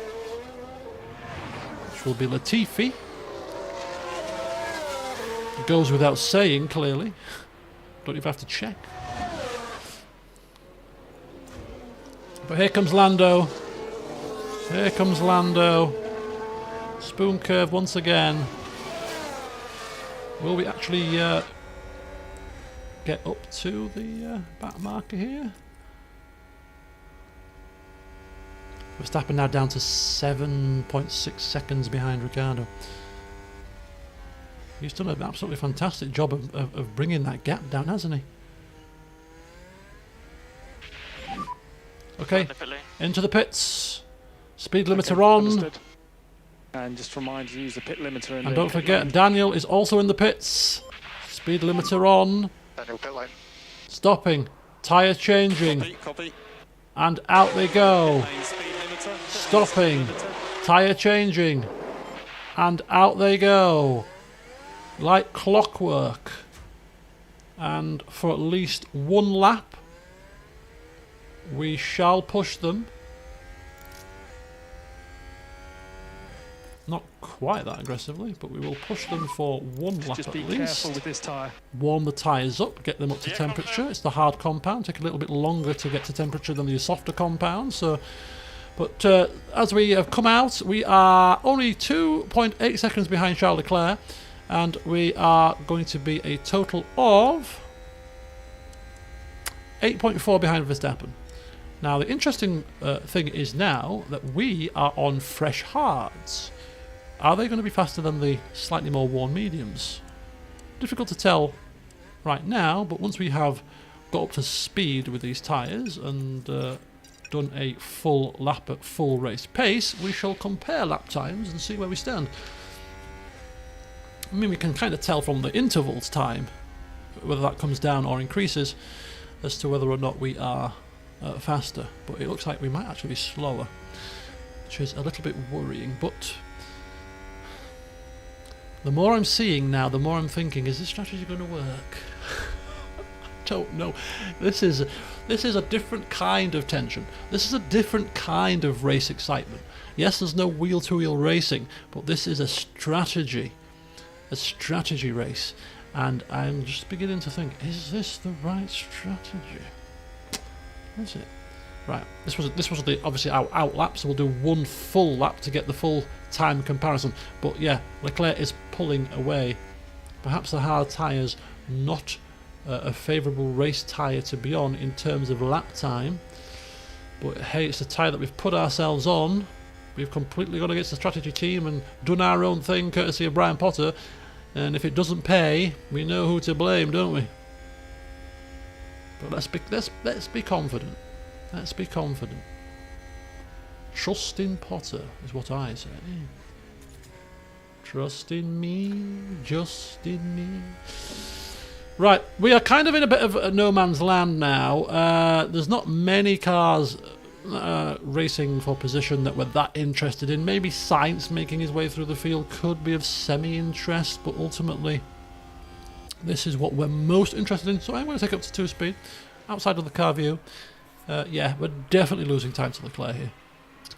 which will be Latifi. It goes without saying, clearly. Don't even have to check. But here comes Lando. Here comes Lando. Spoon curve once again. Will we actually get up to the back marker here? Verstappen now down to 7.6 seconds behind Ricciardo. He's done an absolutely fantastic job of bringing that gap down, hasn't he? Okay, into the pits. Speed limiter on. Understood. And just remind you to use the pit limiter. And don't forget, Daniel is also in the pits. Speed limiter on. Daniel, pit lane. Stopping. Tyre changing. Copy. And out they go. Speed limiter. Stopping. Tyre changing. And out they go. Like clockwork. And for at least one lap, we shall push them. Not quite that aggressively, but we will push them for one lap Just at be least. careful with this tyre. Warm the tyres up, get them up to temperature. It's the hard compound, take a little bit longer to get to temperature than the softer compound. So, but as we have come out, we are only 2.8 seconds behind Charles Leclerc, and we are going to be a total of 8.4 behind Verstappen. Now, the interesting thing is now that we are on fresh hards. Are they going to be faster than the slightly more worn mediums? Difficult to tell right now, but once we have got up to speed with these tyres and done a full lap at full race pace, we shall compare lap times and see where we stand. I mean, we can kind of tell from the intervals time whether that comes down or increases as to whether or not we are faster, but it looks like we might actually be slower, which is a little bit worrying. But the more I'm seeing now, the more I'm thinking, is this strategy going to work? I don't know. This is a different kind of tension. This is a different kind of race excitement. Yes, there's no wheel-to-wheel racing, but this is a strategy race, and I'm just beginning to think, is this the right strategy? Is it? Right, this was the obviously our out lap, so we'll do one full lap to get the full time comparison. But yeah, Leclerc is pulling away. Perhaps the hard tyres not a favourable race tyre to be on in terms of lap time. But hey, it's the tyre that we've put ourselves on. We've completely gone against the strategy team and done our own thing, courtesy of Brian Potter. And if it doesn't pay, we know who to blame, don't we? But let's be confident. Let's be confident. Trust in Potter is what I say. Trust in me, just in me. Right, we are kind of in a bit of a no man's land now. There's not many cars racing for position that we're that interested in. Maybe Sainz making his way through the field could be of semi-interest, but ultimately this is what we're most interested in. So I'm going to take up to 2-speed outside of the car view. Yeah, we're definitely losing time to Leclerc here.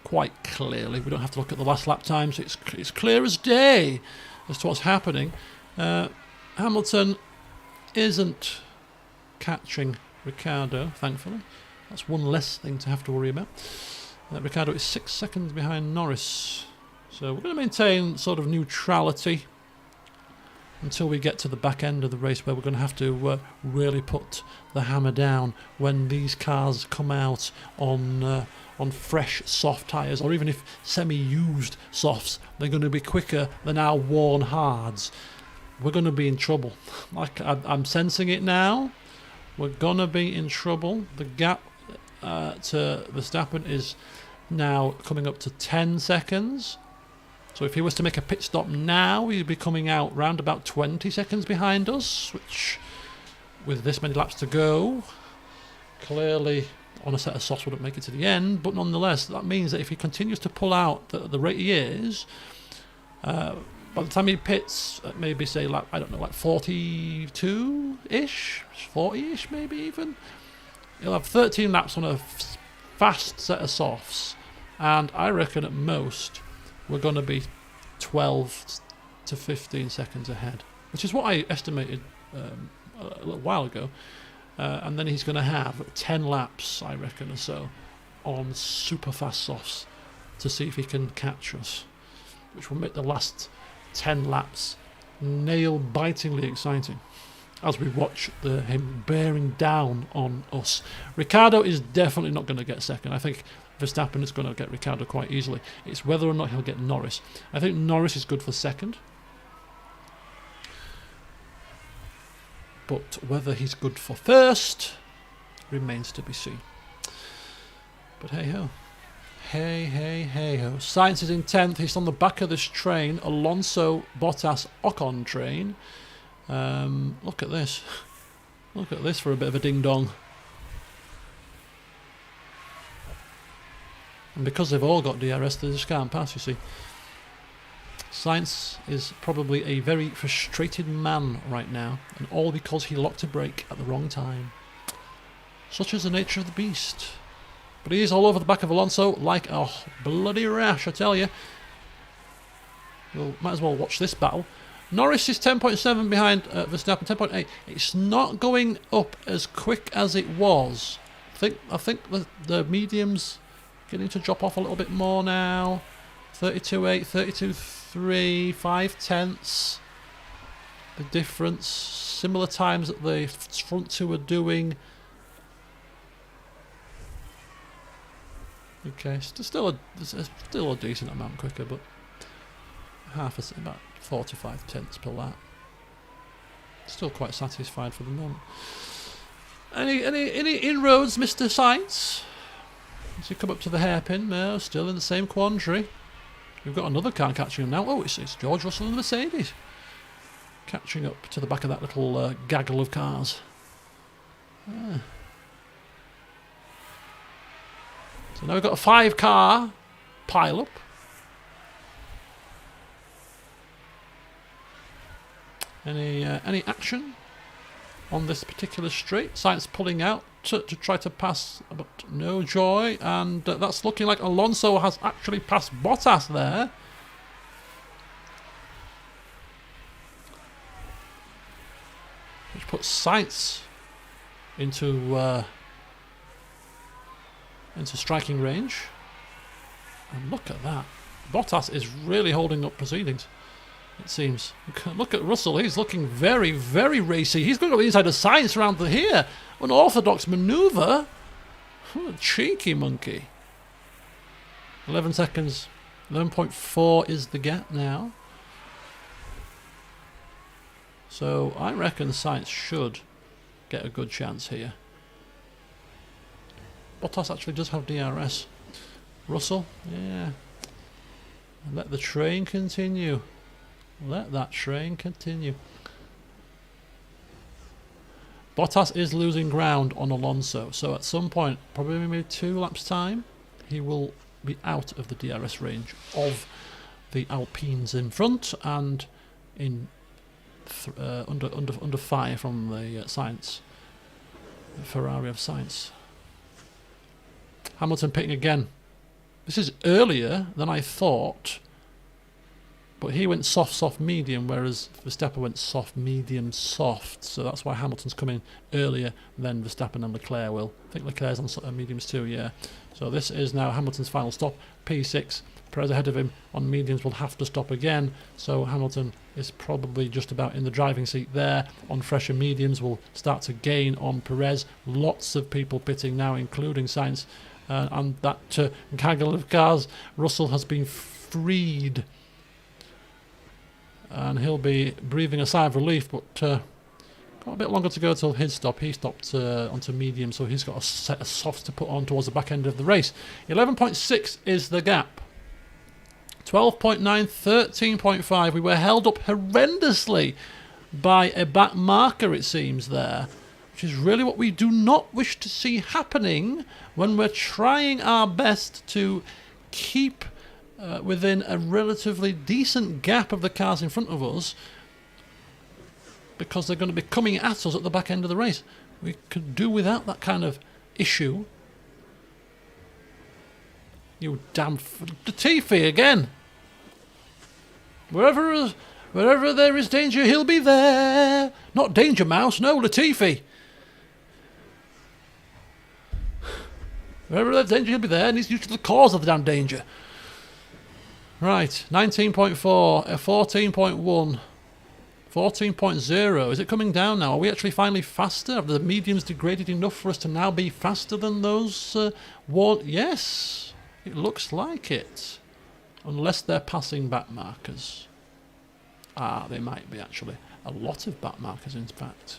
Quite clearly. We don't have to look at the last lap times. It's clear as day as to what's happening. Hamilton isn't catching Ricciardo, thankfully. That's one less thing to have to worry about. Ricciardo is 6 seconds behind Norris. So we're going to maintain sort of neutrality until we get to the back end of the race, where we're going to have to really put the hammer down when these cars come out on fresh soft tyres, or even if semi-used softs, they're going to be quicker than our worn hards. We're going to be in trouble. Like I'm sensing it now. We're going to be in trouble. The gap to Verstappen is now coming up to 10 seconds. So if he was to make a pit stop now, he'd be coming out round about 20 seconds behind us, which, with this many laps to go, clearly on a set of softs wouldn't make it to the end. But nonetheless, that means that if he continues to pull out the rate he is, by the time he pits, maybe say like, I don't know, like 42-ish, 40-ish maybe even, He'll have 13 laps on a fast set of softs, and I reckon at most we're going to be 12 to 15 seconds ahead, which is what I estimated a little while ago. And then he's going to have 10 laps, I reckon, or so, on super fast softs to see if he can catch us, which will make the last 10 laps nail-bitingly exciting as we watch him bearing down on us. Ricciardo is definitely not going to get second. I think Verstappen is going to get Ricciardo quite easily. It's whether or not he'll get Norris. I think Norris is good for second, but whether he's good for first remains to be seen. But hey-ho. Hey-ho. Sainz is in 10th. He's on the back of this train. Alonso, Bottas, Ocon train. Look at this. Look at this for a bit of a ding-dong. And because they've all got DRS, they just can't pass, you see. Sainz is probably a very frustrated man right now, and all because he locked a brake at the wrong time. Such is the nature of the beast. But he is all over the back of Alonso like a bloody rash, I tell you. Well, might as well watch this battle. Norris is 10.7 behind Verstappen, 10.8. It's not going up as quick as it was. I think the mediums getting to drop off a little bit more now. 32.8, 32.3, 5 tenths. The difference. Similar times that the front two are doing. Okay, still a decent amount quicker, but about 45 tenths per lap. Still quite satisfied for the moment. Any inroads, Mr. Sainz? As you come up to the hairpin, no, still in the same quandary. We've got another car catching him now. Oh, it's George Russell and the Mercedes catching up to the back of that little gaggle of cars. So now we've got a 5-car pile-up. Any action on this particular straight? Sainz pulling out to try to pass, but no joy. And that's looking like Alonso has actually passed Bottas there. Which puts Sainz into striking range. And look at that. Bottas is really holding up proceedings, it seems. Look at Russell. He's looking very, very racy. He's going to go inside of Sainz around here. Unorthodox manoeuvre. Cheeky monkey. 11 seconds. 11.4 is the gap now. So I reckon Sainz should get a good chance here. Bottas actually does have DRS. Russell, yeah. Let the train continue. Let that train continue. Bottas is losing ground on Alonso, so at some point, probably maybe 2 laps time, he will be out of the DRS range of the Alpines in front and in under fire from the Sainz, the Ferrari of Sainz. Hamilton pitting again. This is earlier than I thought, but he went soft, medium, whereas Verstappen went soft, medium, soft. So that's why Hamilton's coming earlier than Verstappen and Leclerc will. I think Leclerc's on mediums too, yeah. So this is now Hamilton's final stop, P6. Perez ahead of him on mediums will have to stop again. So Hamilton is probably just about in the driving seat there. On fresher mediums will start to gain on Perez. Lots of people pitting now, including Sainz. And that gaggle of cars, Russell has been freed. And he'll be breathing a sigh of relief, but got a bit longer to go till his stop. He stopped onto medium, so he's got a set of softs to put on towards the back end of the race. 11.6 is the gap. 12.9, 13.5. We were held up horrendously by a back marker, it seems, there, which is really what we do not wish to see happening when we're trying our best to keep within a relatively decent gap of the cars in front of us, because they're going to be coming at us at the back end of the race. We could do without that kind of issue. You damn Latifi again. Wherever there is danger, he'll be there. Not Danger Mouse, no, Latifi. Wherever there's danger, he'll be there, and he's usually the cause of the damn danger. Right, 19.4, 14.1, 14.0. Is it coming down now? Are we actually finally faster? Have the mediums degraded enough for us to now be faster than those Yes, it looks like it. Unless they're passing back markers. Ah, they might be actually. A lot of back markers, in fact.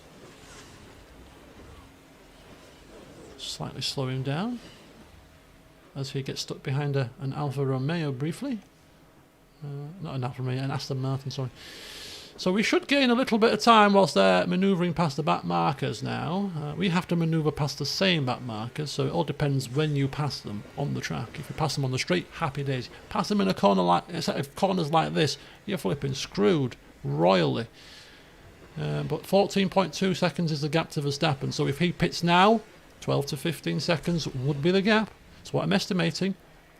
Slightly slow him down as he gets stuck behind an Alfa Romeo briefly. Not an Alfa Romeo, an Aston Martin, sorry. So we should gain a little bit of time whilst they're manoeuvring past the back markers now. We have to manoeuvre past the same back markers, so it all depends when you pass them on the track. If you pass them on the straight, happy days. Pass them in a set of corners like this, you're flipping screwed royally. But 14.2 seconds is the gap to Verstappen, so if he pits now, 12 to 15 seconds would be the gap. That's what I'm estimating,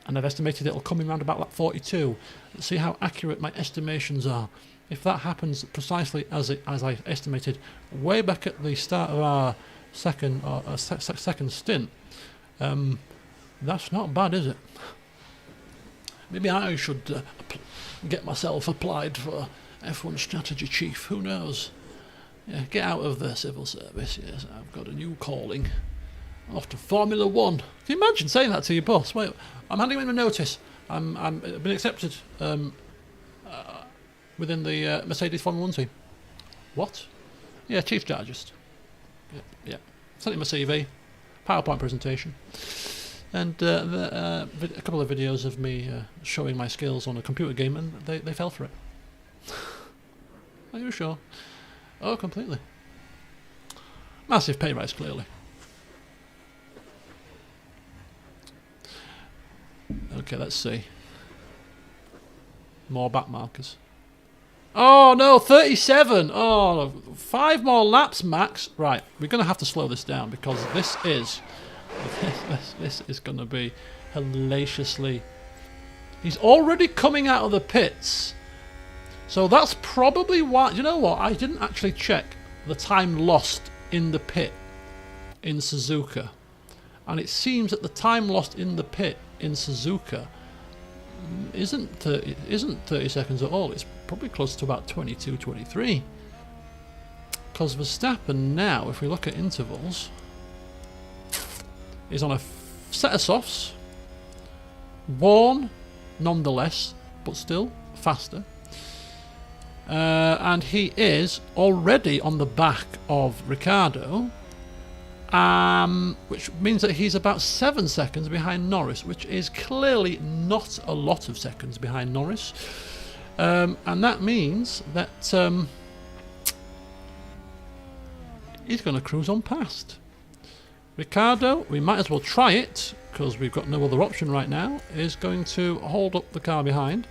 and I've estimated it'll come in around about like 42. Let's see how accurate my estimations are. If that happens precisely as I estimated way back at the start of our second stint, that's not bad, is it? Maybe I should get myself applied for F1 strategy chief. Who knows? Yeah, get out of the civil service. Yes, I've got a new calling. Off to Formula 1. Can you imagine saying that to your boss? Wait, I'm handing him a notice. I've been accepted within the Mercedes Formula 1 team. What? Yeah, chief strategist. Yeah. Sent him a CV, PowerPoint presentation, and a couple of videos of me showing my skills on a computer game, and they fell for it. Are you sure? Oh, completely. Massive pay rise, clearly. Okay, let's see. More back markers. Oh no, 37! Oh, 5 more laps, Max. Right, we're going to have to slow this down because this is going to be hellaciously... He's already coming out of the pits. So that's probably why... You know what? I didn't actually check the time lost in the pit in Suzuka. And it seems that the time lost in the pit in Suzuka isn't 30 seconds at all. It's probably close to about 22, 23. Because Verstappen now, if we look at intervals, is on a set of softs, worn nonetheless, but still faster. And he is already on the back of Ricciardo, which means that he's about 7 seconds behind Norris, which is clearly not a lot of seconds behind Norris. And that means that he's going to cruise on past. Ricciardo, we might as well try it, because we've got no other option right now, is going to hold up the car behind.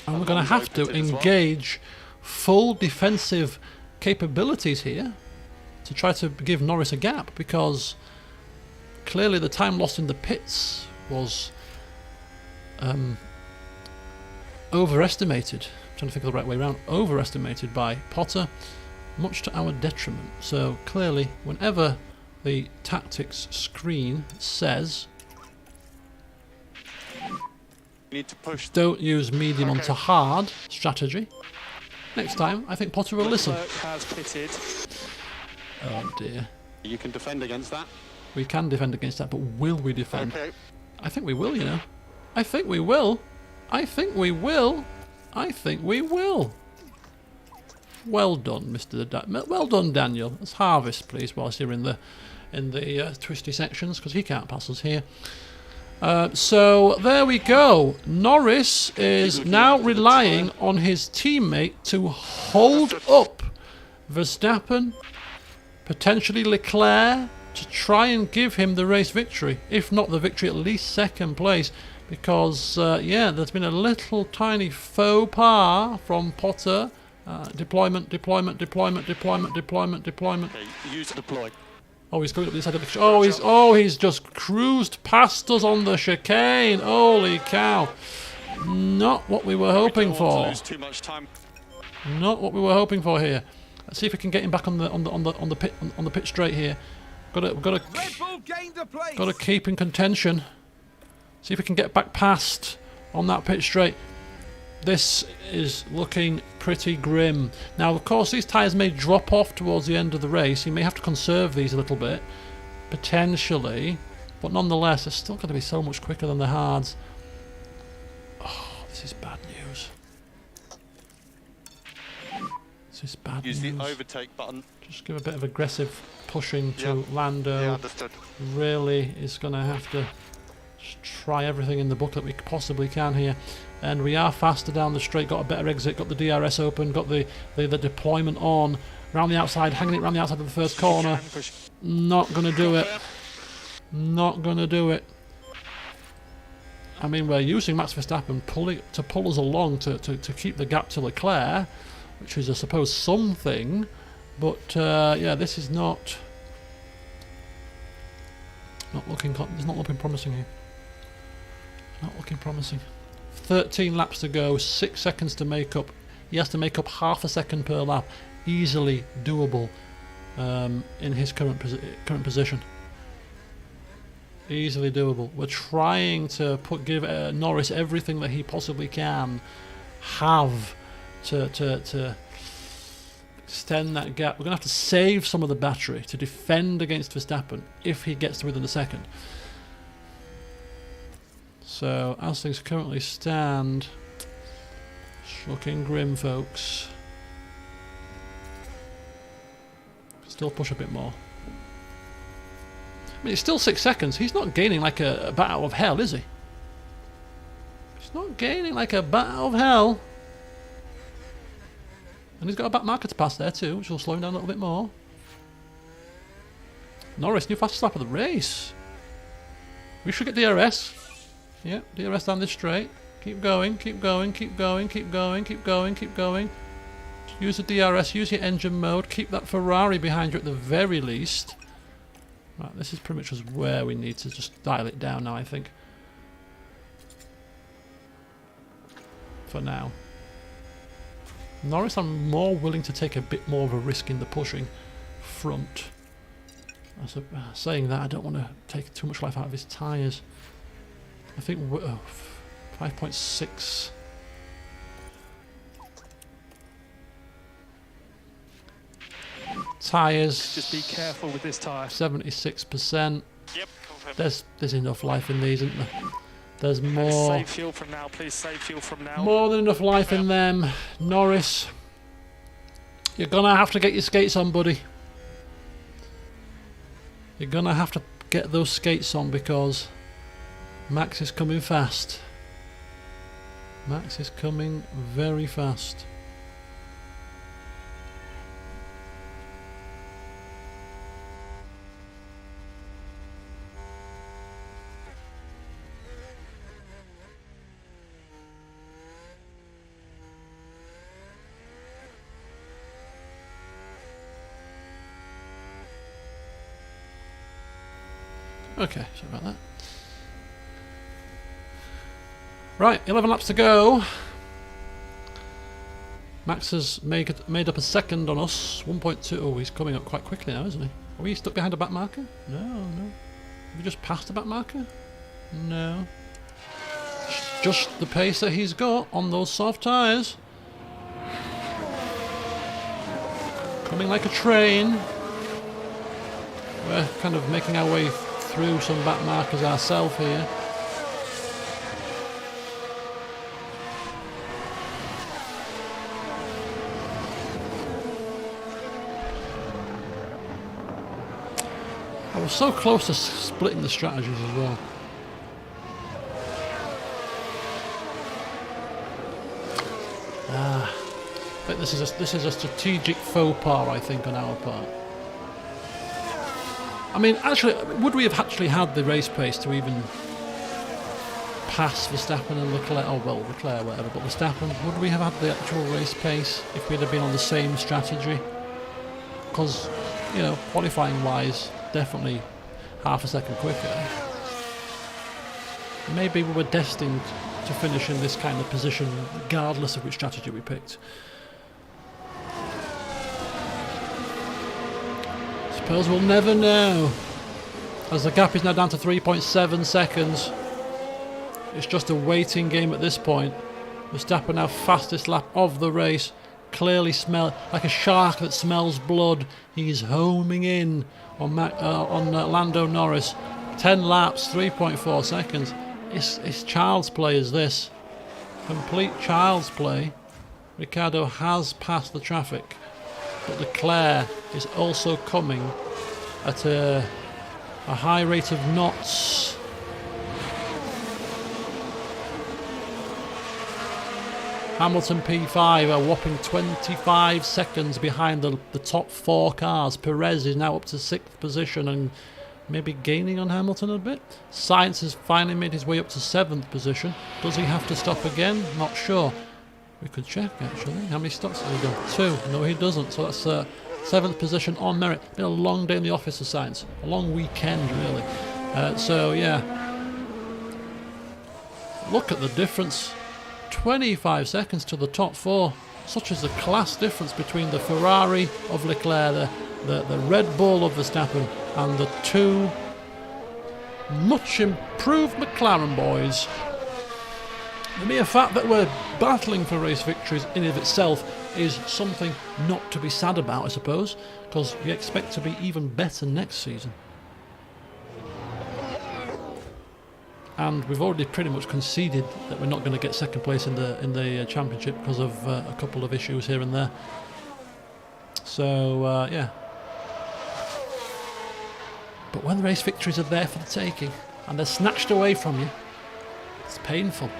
And we're going to have to engage full defensive capabilities here to try to give Norris a gap, because clearly the time lost in the pits was overestimated. I'm trying to think of the right way around. Overestimated by Potter, much to our detriment. So clearly, whenever the tactics screen says You need to push. don't use medium onto hard strategy, next time I think Potter will listen. Has pitted. Oh dear. You can defend against that. We can defend against that, but will we defend? Okay. I think we will, you know. I think we will. I think we will. I think we will. Well done, well done, Daniel. Let's harvest, please, whilst you're in the twisty sections, because he can't pass us here. So there we go. Norris is now relying on his teammate to hold up Verstappen, potentially Leclerc, to try and give him the race victory. If not the victory, at least second place. Because, yeah, there's been a little tiny faux pas from Potter. Deployment. Okay, use deploy. Oh, he's coming up the inside of the... he's just cruised past us on the chicane. Holy cow. Not what we were hoping for. Lose too much time. Not what we were hoping for here. Let's see if we can get him back on the pit straight here. Red Bull gained a place. Got to keep in contention. See if we can get back past on that pit straight. This is looking pretty grim. Now, of course, these tyres may drop off towards the end of the race. You may have to conserve these a little bit, potentially, but nonetheless, they're still going to be so much quicker than the hards. Oh, this is bad news. This is bad news. Use the overtake button. Just give a bit of aggressive pushing to Lando. Yeah, understood. Really is going to have to just try everything in the book that we possibly can here. And we are faster down the straight, got a better exit, got the DRS open, got the deployment on, round the outside, hanging it round the outside of the first corner. Not going to do it. Not going to do it. I mean, we're using Max Verstappen to pull us along to keep the gap to Leclerc, which is, I suppose, something. But, yeah, this is not looking promising here. Not looking promising. 13 laps to go, 6 seconds to make up. He has to make up half a second per lap. Easily doable in his current position. Easily doable. We're trying to give Norris everything that he possibly can have to extend that gap. We're going to have to save some of the battery to defend against Verstappen if he gets to within a second. So, as things currently stand, it's looking grim, folks. Still push a bit more. I mean, it's still 6 seconds. He's not gaining like a bat out of hell, is he? He's not gaining like a bat out of hell. And he's got a back marker to pass there too, which will slow him down a little bit more. Norris, new fastest lap of the race. We should get DRS. Yep, DRS down this straight. Keep going, keep going, keep going, keep going, keep going, keep going. Use the DRS, use your engine mode, keep that Ferrari behind you at the very least. Right, this is pretty much just where we need to just dial it down now, I think. For now. Norris, I'm more willing to take a bit more of a risk in the pushing front. Saying that, I don't want to take too much life out of his tyres. I think 5.6. Tyres. Just be careful with this tyre. 76%. Yep. There's enough life in these, isn't there? There's more. Save fuel from now, please. Save fuel from now. More than enough life in them. Norris, you're gonna have to get your skates on, buddy. You're gonna have to get those skates on because Max is coming fast. Max is coming very fast. Okay, sorry about that. Right, 11 laps to go. Max has made up a second on us. 1.2. Oh, he's coming up quite quickly now, isn't he? Are we stuck behind a back marker? No, no. Have we just passed the back marker? No. Just the pace that he's got on those soft tyres. Coming like a train. We're kind of making our way through some back markers ourselves here. I was so close to splitting the strategies as well. I think this is a strategic faux pas, I think, on our part. I mean, actually, would we have actually had the race pace to even pass Verstappen and Leclerc? Oh, well, Leclerc, whatever, but Verstappen, would we have had the actual race pace if we'd have been on the same strategy? Because, you know, qualifying-wise, definitely half a second quicker. Maybe we were destined to finish in this kind of position regardless of which strategy we picked. Suppose we'll never know, as the gap is now down to 3.7 seconds. It's just a waiting game at this point. Verstappen now fastest lap of the race. Clearly smell like a shark that smells blood. He's homing in on Lando Norris. 10 laps, 3.4 seconds. It's child's play, is this? Complete child's play. Ricciardo has passed the traffic, but Leclerc is also coming at a high rate of knots. Hamilton P5 a whopping 25 seconds behind the top 4 cars. Perez is now up to 6th position and maybe gaining on Hamilton a bit. Sainz has finally made his way up to 7th position. Does he have to stop again? Not sure. We could check actually. How many stops has he done? 2. No, he doesn't. So that's 7th position on merit. Been a long day in the office for Sainz. A long weekend really. So yeah. Look at the difference. 25 seconds to the top 4. Such is the class difference between the Ferrari of Leclerc, the Red Bull of Verstappen, and the 2 much improved McLaren boys. The mere fact that we're battling for race victories in and of itself is something not to be sad about, I suppose, because we expect to be even better next season. And we've already pretty much conceded that we're not going to get second place in the championship because of a couple of issues here and there. So yeah. But when the race victories are there for the taking and they're snatched away from you, it's painful.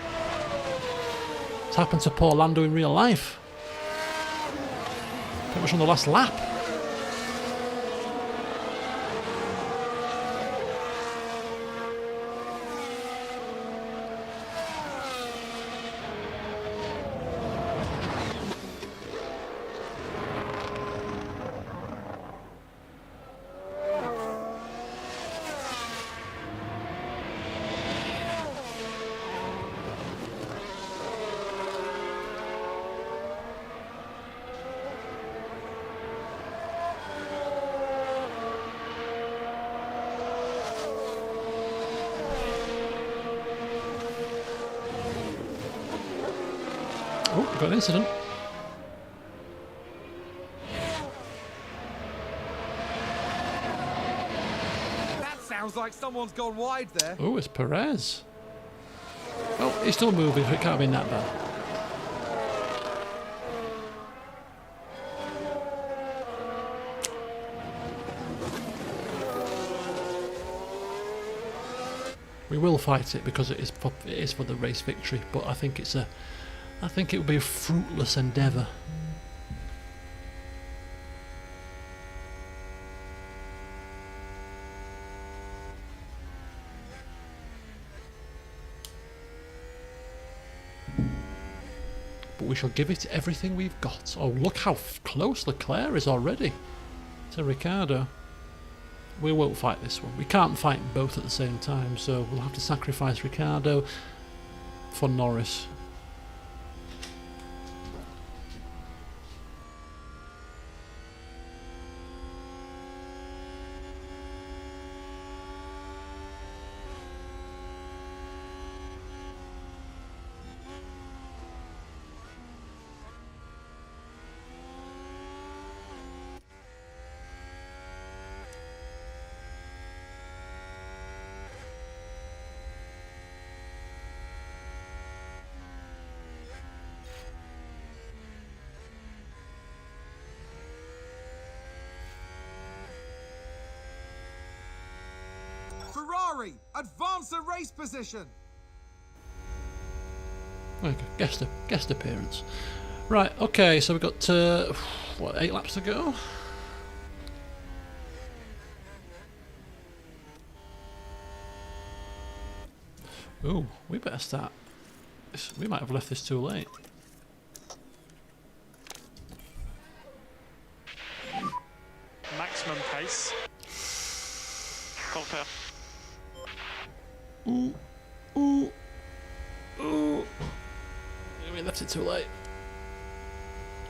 It's happened to poor Lando in real life. Pretty much on the last lap. Oh, we've got an incident. That sounds like someone's gone wide there. Oh, it's Perez. Oh, he's still moving, so it can't be that bad. We will fight it because it is for the race victory, but I think it would be a fruitless endeavour. But we shall give it everything we've got. Oh, look how close Leclerc is already to Ricciardo. We won't fight this one. We can't fight both at the same time, so we'll have to sacrifice Ricciardo for Norris. Ferrari, advance the race position. Okay, guest appearance. Right, okay, so we've got, what, 8 laps to go? Ooh, we better start. We might have left this too late. Maximum pace. Confirm. Ooh. Ooh. Ooh. We left it too late.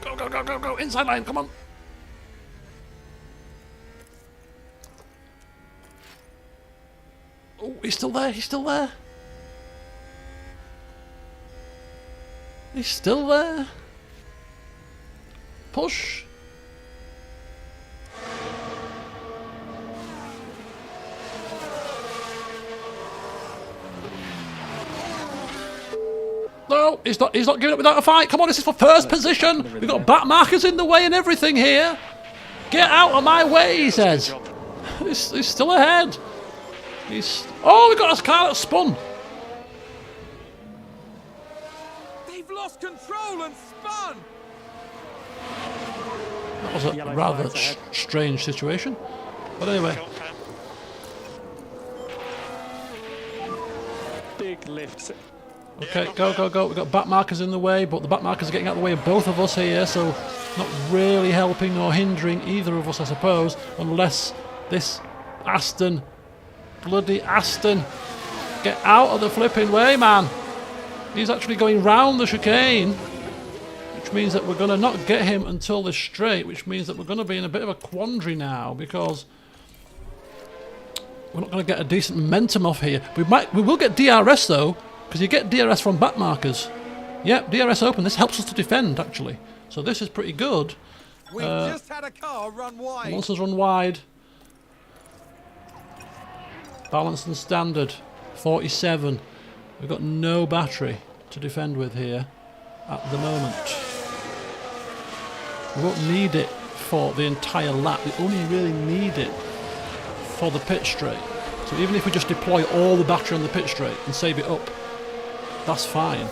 Go, go, go, go, go. Inside line, come on. Oh, he's still there, he's still there. He's still there. Push. No, he's not giving up without a fight. Come on, this is for first position. We've got back markers in the way and everything here. Get out of my way, he says. He's still ahead. Oh, we got a car that spun. They've lost control and spun. That was a Yellow rather flags ahead. strange situation. But anyway, Confirm. Big lifts. okay, go, go, go. We've got back markers in the way, but the back markers are getting out of the way of both of us here, so not really helping or hindering either of us, I suppose, unless this Aston, bloody Aston, get out of the flipping way, man. He's actually going round the chicane, which means that we're going to not get him until this straight, which means that we're going to be in a bit of a quandary now, because we're not going to get a decent momentum off here. We will get DRS though, because you get DRS from back markers. Yep, DRS open. This helps us to defend, actually. So this is pretty good. We've just had a car run wide. Monsters run wide. Balanced and standard. 47. We've got no battery to defend with here at the moment. We won't need it for the entire lap. We only really need it for the pit straight. So even if we just deploy all the battery on the pit straight and save it up, that's fine.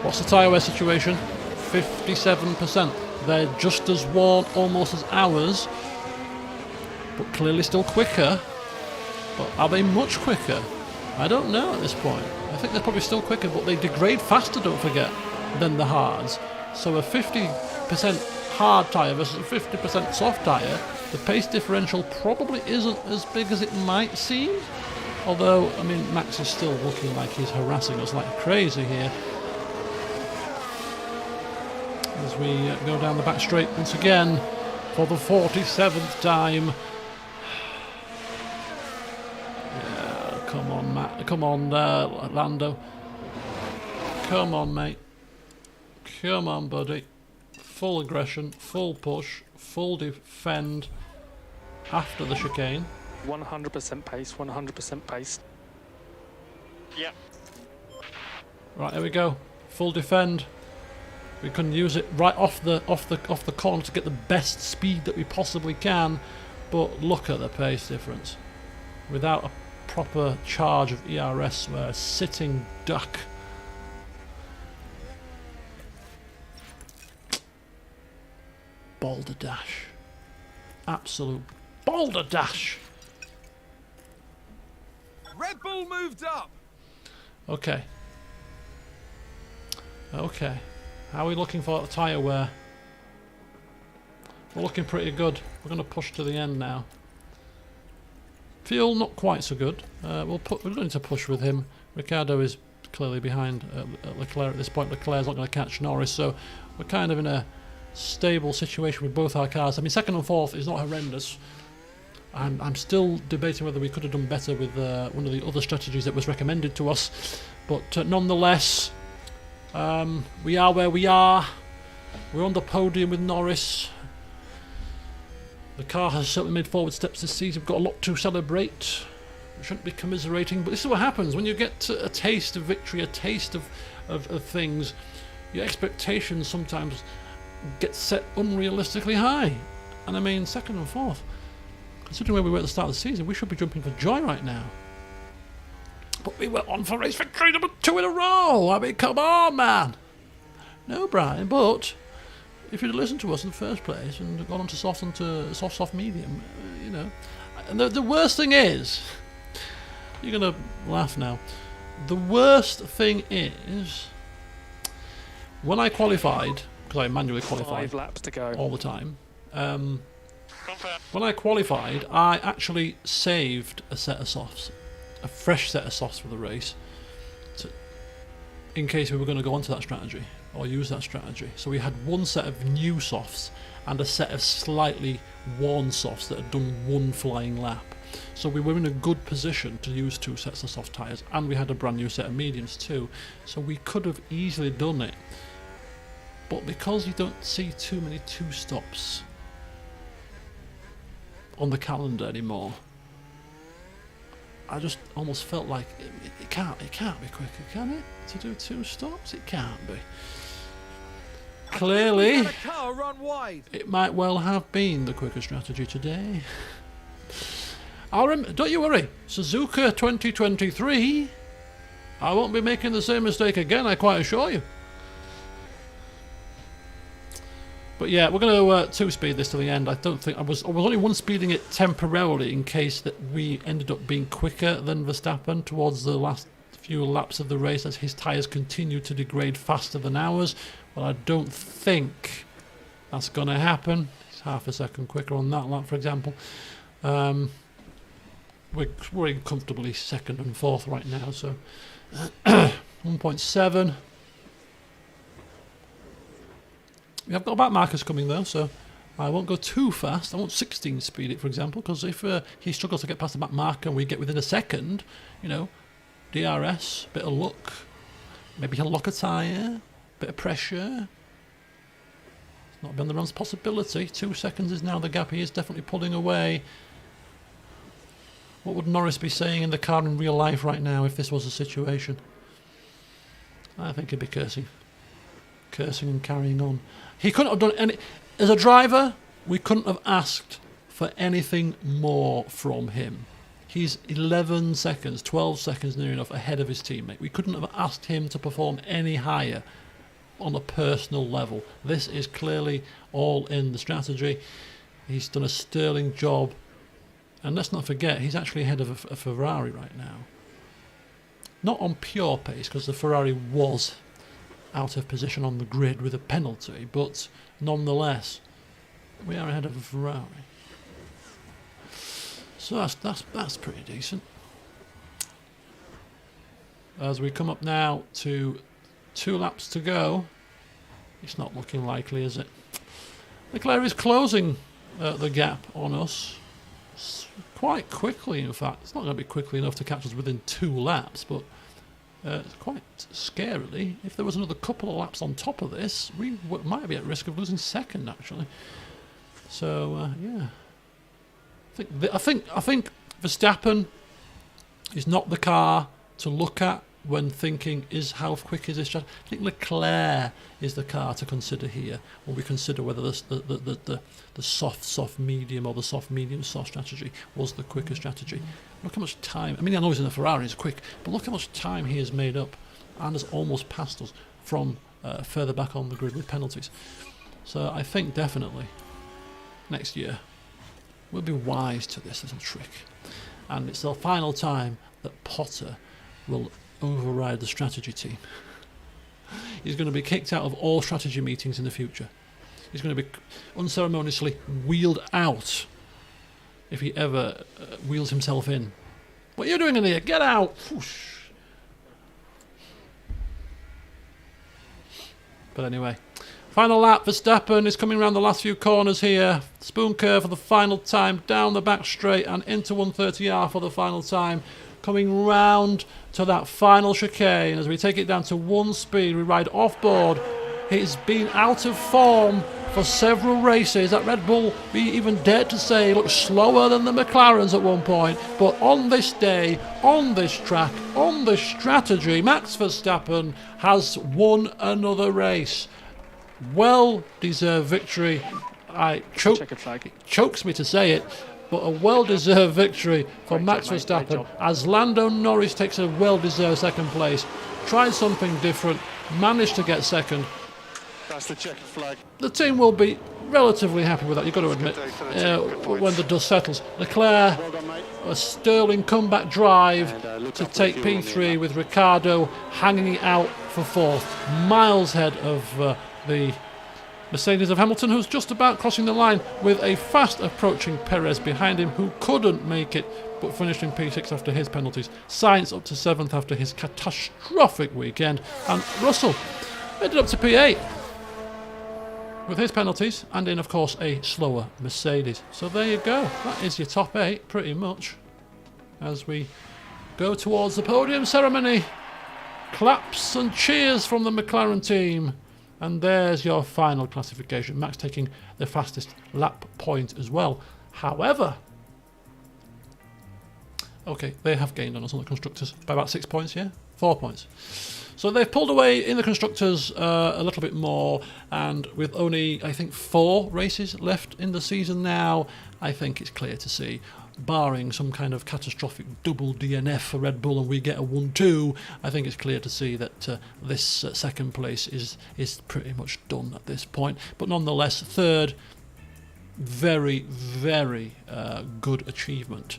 What's the tyre wear situation? 57%. They're just as worn, almost as ours, but clearly still quicker. But are they much quicker? I don't know at this point. I think they're probably still quicker, but they degrade faster, don't forget, than the hards. So a 50% hard tyre versus a 50% soft tyre, the pace differential probably isn't as big as it might seem. Although, I mean, Max is still looking like he's harassing us like crazy here. As we go down the back straight once again for the 47th time. Yeah, come on, Matt. Come on, Lando. Come on, mate. Come on, buddy. Full aggression, full push, full defend after the chicane. 100% pace, 100% pace. Yep. Right, here we go. Full defend. We can use it right off the corner to get the best speed that we possibly can, but look at the pace difference. Without a proper charge of ERS, we're a sitting duck. Balderdash. Absolute balderdash. Red Bull moved up. Okay. Okay. How are we looking for the tyre wear? We're looking pretty good. We're going to push to the end now. Fuel, not quite so good. We're going to push with him. Ricciardo is clearly behind Leclerc at this point. Leclerc's not going to catch Norris, so we're kind of in a stable situation with both our cars. I mean, second and fourth is not horrendous. I'm still debating whether we could have done better with one of the other strategies that was recommended to us, but nonetheless, we are where we are. We're on the podium with Norris. The car has certainly made forward steps this season. We've got a lot to celebrate. We shouldn't be commiserating, but this is what happens when you get a taste of victory, a taste of things. Your expectations sometimes get set unrealistically high. And I mean, second and fourth, considering where we were at the start of the season, we should be jumping for joy right now. But we were on for race victory number 2 in a row. I mean, come on, man. No, Brian, but if you'd listened to us in the first place and gone on to soft, medium, you know. And the worst thing is, you're going to laugh now. The worst thing is, when I qualified, because I manually qualified 5 laps to go. all the time, When I qualified, I actually saved a set of softs, a fresh set of softs for the race, in case we were going to go onto that strategy or use that strategy. So we had one set of new softs and a set of slightly worn softs that had done one flying lap. So we were in a good position to use 2 sets of soft tyres, and we had a brand new set of mediums too. So we could have easily done it. But because you don't see too many 2-stops on the calendar anymore, I just almost felt like it can't be quicker, can it? To do 2 stops? It can't be. Clearly, The car run wide. it might well have been the quicker strategy today. Don't you worry, Suzuka 2023, I won't be making the same mistake again, I quite assure you. But yeah, we're going to 2-speed this to the end. I don't think I was only 1-speeding it temporarily in case that we ended up being quicker than Verstappen towards the last few laps of the race as his tyres continued to degrade faster than ours. Well, I don't think that's going to happen. It's half a second quicker on that lap, for example. We're in comfortably 2nd and 4th right now, so 1.7. We have got back markers coming though, so I won't go too fast. I won't 16 speed it, for example, because if he struggles to get past the back marker and we get within a second, you know, DRS, bit of luck, maybe he'll lock a tyre, bit of pressure. It's not beyond the realms of possibility. 2 seconds is now the gap. He is definitely pulling away. What would Norris be saying in the car in real life right now if this was the situation? I think he'd be cursing and carrying on. He couldn't have done any. As a driver, we couldn't have asked for anything more from him. He's 11 seconds, 12 seconds near enough ahead of his teammate. We couldn't have asked him to perform any higher on a personal level. This is clearly all in the strategy. He's done a sterling job. And let's not forget, he's actually ahead of a Ferrari right now. Not on pure pace, because the Ferrari was out of position on the grid with a penalty, but nonetheless, we are ahead of a Ferrari. So that's pretty decent. As we come up now to 2 laps to go, it's not looking likely, is it? McLaren is closing the gap on us quite quickly, in fact. It's not going to be quickly enough to catch us within 2 laps, but quite scarily, if there was another couple of laps on top of this, we might be at risk of losing 2nd, actually. So yeah, I think Verstappen is not the car to look at when thinking how quick is this. I think Leclerc is the car to consider here when we consider whether the soft medium or the soft medium soft strategy was the quicker strategy. Look how much time. I mean, I know he's in a Ferrari, he's quick, but look how much time he has made up and has almost passed us from further back on the grid with penalties. So I think definitely next year we'll be wise to this little trick, and it's the final time that Potter will override the strategy team. He's going to be kicked out of all strategy meetings in the future. He's going to be unceremoniously wheeled out if he ever wheels himself in. What are you doing in here? Get out! Whoosh. But anyway, final lap. Verstappen is coming around the last few corners here. Spoon curve for the final time, down the back straight and into 130R for the final time. Coming round to that final chicane. As we take it down to 1 speed, we ride off board. He's been out of form for several races. That Red Bull, we even dared to say, looked slower than the McLarens at one point. But on this day, on this track, on this strategy, Max Verstappen has won another race. Well-deserved victory. It chokes me to say it, but a well-deserved victory for Max Verstappen as Lando Norris takes a well-deserved 2nd place. Tried something different, managed to get 2nd. That's the checkered flag. The team will be relatively happy with that, you've got to admit, when the dust settles. Leclerc, Well done, mate. a sterling comeback drive And, to look take up with you on the P3 with Ricciardo hanging it out for 4th. Miles ahead of the Mercedes of Hamilton, who's just about crossing the line with a fast approaching Perez behind him, who couldn't make it but finishing P6 after his penalties. Sainz up to 7th after his catastrophic weekend, and Russell ended up to P8 with his penalties, and in of course a slower Mercedes. So there you go, that is your top 8 pretty much as we go towards the podium ceremony. Claps and cheers from the McLaren team. And there's your final classification. Max taking the fastest lap point as well. However, okay, they have gained on us on the constructors by about 6 points, yeah? 4 points. So they've pulled away in the constructors a little bit more, and with only, I think, 4 races left in the season now, I think it's clear to see, barring some kind of catastrophic double DNF for Red Bull and we get a 1-2, I think it's clear to see that this second place is pretty much done at this point. But nonetheless, third, very, very good achievement.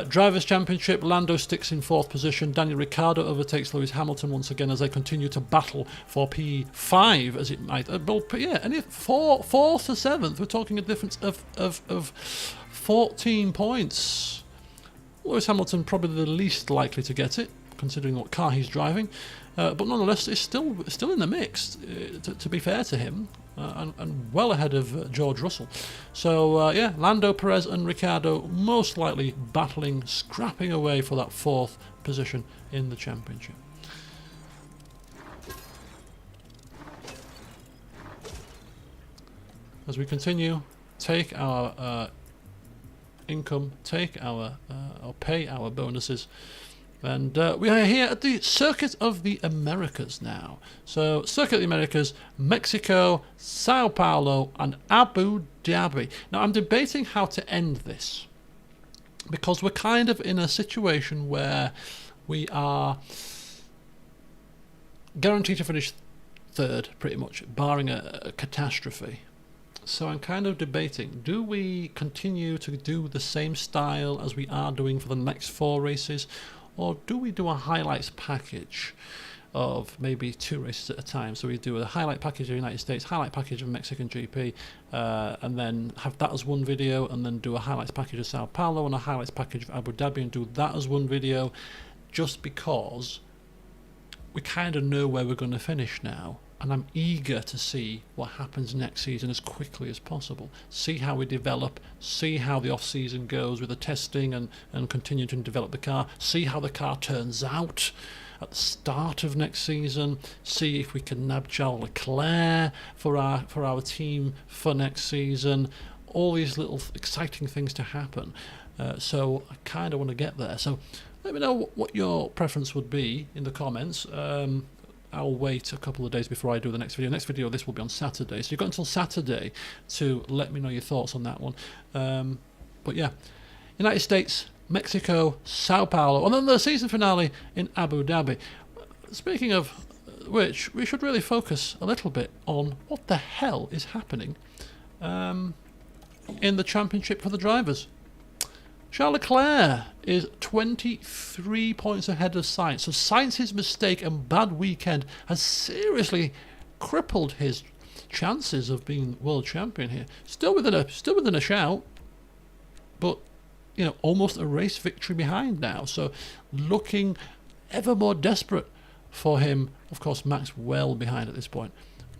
Drivers' Championship, Lando sticks in 4th position. Daniel Ricciardo overtakes Lewis Hamilton once again as they continue to battle for P5, as it might. Well, yeah, and if 4th to 7th, we're talking a difference of 14 points. Lewis Hamilton probably the least likely to get it, considering what car he's driving, but nonetheless, it's still in the mix. To be fair to him, and well ahead of George Russell. So yeah, Lando, Perez, and Ricciardo most likely battling, scrapping away for that 4th position in the championship. As we continue, take our income, take our or pay our bonuses, and we are here at the Circuit of the Americas now. So Circuit of the Americas, Mexico, Sao Paulo and Abu Dhabi. Now I'm debating how to end this, because we're kind of in a situation where we are guaranteed to finish 3rd pretty much, barring a catastrophe. So I'm kind of debating, do we continue to do the same style as we are doing for the next 4 races, or do we do a highlights package of maybe 2 races at a time? So we do a highlight package of the United States, highlight package of Mexican GP, and then have that as one video, and then do a highlights package of Sao Paulo and a highlights package of Abu Dhabi and do that as one video, just because we kind of know where we're going to finish now. And I'm eager to see what happens next season as quickly as possible. See how we develop, see how the off-season goes with the testing and continue to develop the car, see how the car turns out at the start of next season, see if we can nab Charles Leclerc for our team for next season. All these little exciting things to happen. So I kind of want to get there. So let me know what your preference would be in the comments. I'll wait a couple of days before I do the next video. Next video, this will be on Saturday. So you've got until Saturday to let me know your thoughts on that one. But yeah, United States, Mexico, Sao Paulo, and then the season finale in Abu Dhabi. Speaking of which, we should really focus a little bit on what the hell is happening in the championship for the drivers. Charles Leclerc is 23 points ahead of Sainz. So Sainz's mistake and bad weekend has seriously crippled his chances of being world champion here. Still within a shout, but you know, almost a race victory behind now. So looking ever more desperate for him. Of course, Max well behind at this point.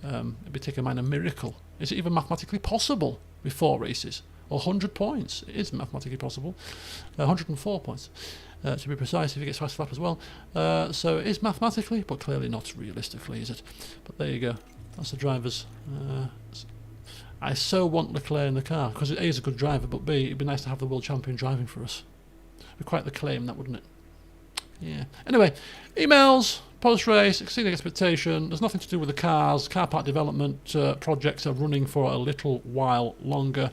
It'd be taking a minor miracle. Is it even mathematically possible with 4 races? 100 points. It is mathematically possible. 104 points, to be precise, if he gets fast lap as well. So it is mathematically, but clearly not realistically, is it? But there you go. That's the drivers. I so want Leclerc in the car, because A is a good driver, but B, it'd be nice to have the world champion driving for us. It'd be quite the claim, that, wouldn't it? Yeah. Anyway, emails, post-race, exceeding expectation. There's nothing to do with the cars. Car park development projects are running for a little while longer.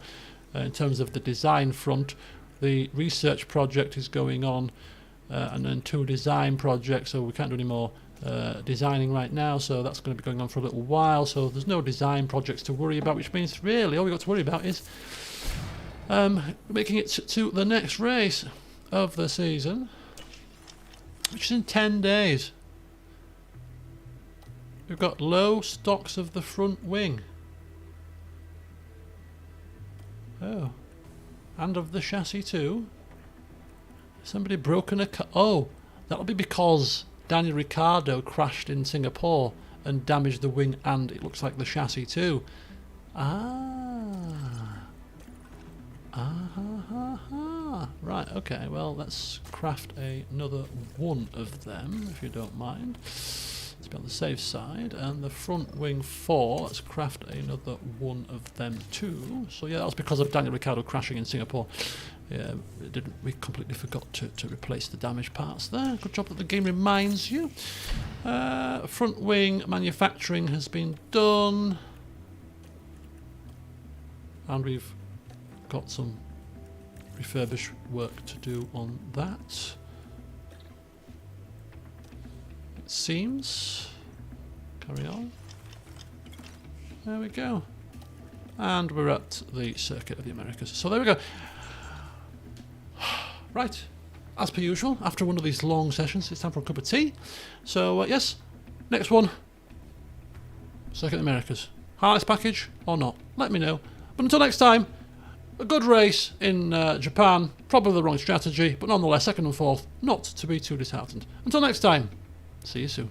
In terms of the design front, the research project is going on, and then 2 design projects, so we can't do any more designing right now, so that's going to be going on for a little while. So there's no design projects to worry about, which means really all we've got to worry about is making it to the next race of the season, which is in 10 days. We've got low stocks of the front wing. Oh. And of the chassis too. Somebody broken a car. Oh, that'll be because Daniel Ricciardo crashed in Singapore and damaged the wing and it looks like the chassis too. Right, okay, well, let's craft another one of them, if you don't mind. Let's be on the safe side. And the front wing 4, let's craft another one of them too. So yeah, that was because of Daniel Ricciardo crashing in Singapore. Yeah, we completely forgot to replace the damaged parts there. Good job that the game reminds you. Front wing manufacturing has been done. And we've got some refurbish work to do on that. It seems. Carry on. There we go. And we're at the Circuit of the Americas. So there we go. Right. As per usual, after one of these long sessions, it's time for a cup of tea. So, yes, next one. Circuit of the Americas. Highlights package or not? Let me know. But until next time, a good race in Japan. Probably the wrong strategy, but nonetheless, second and fourth, not to be too disheartened. Until next time, see you soon.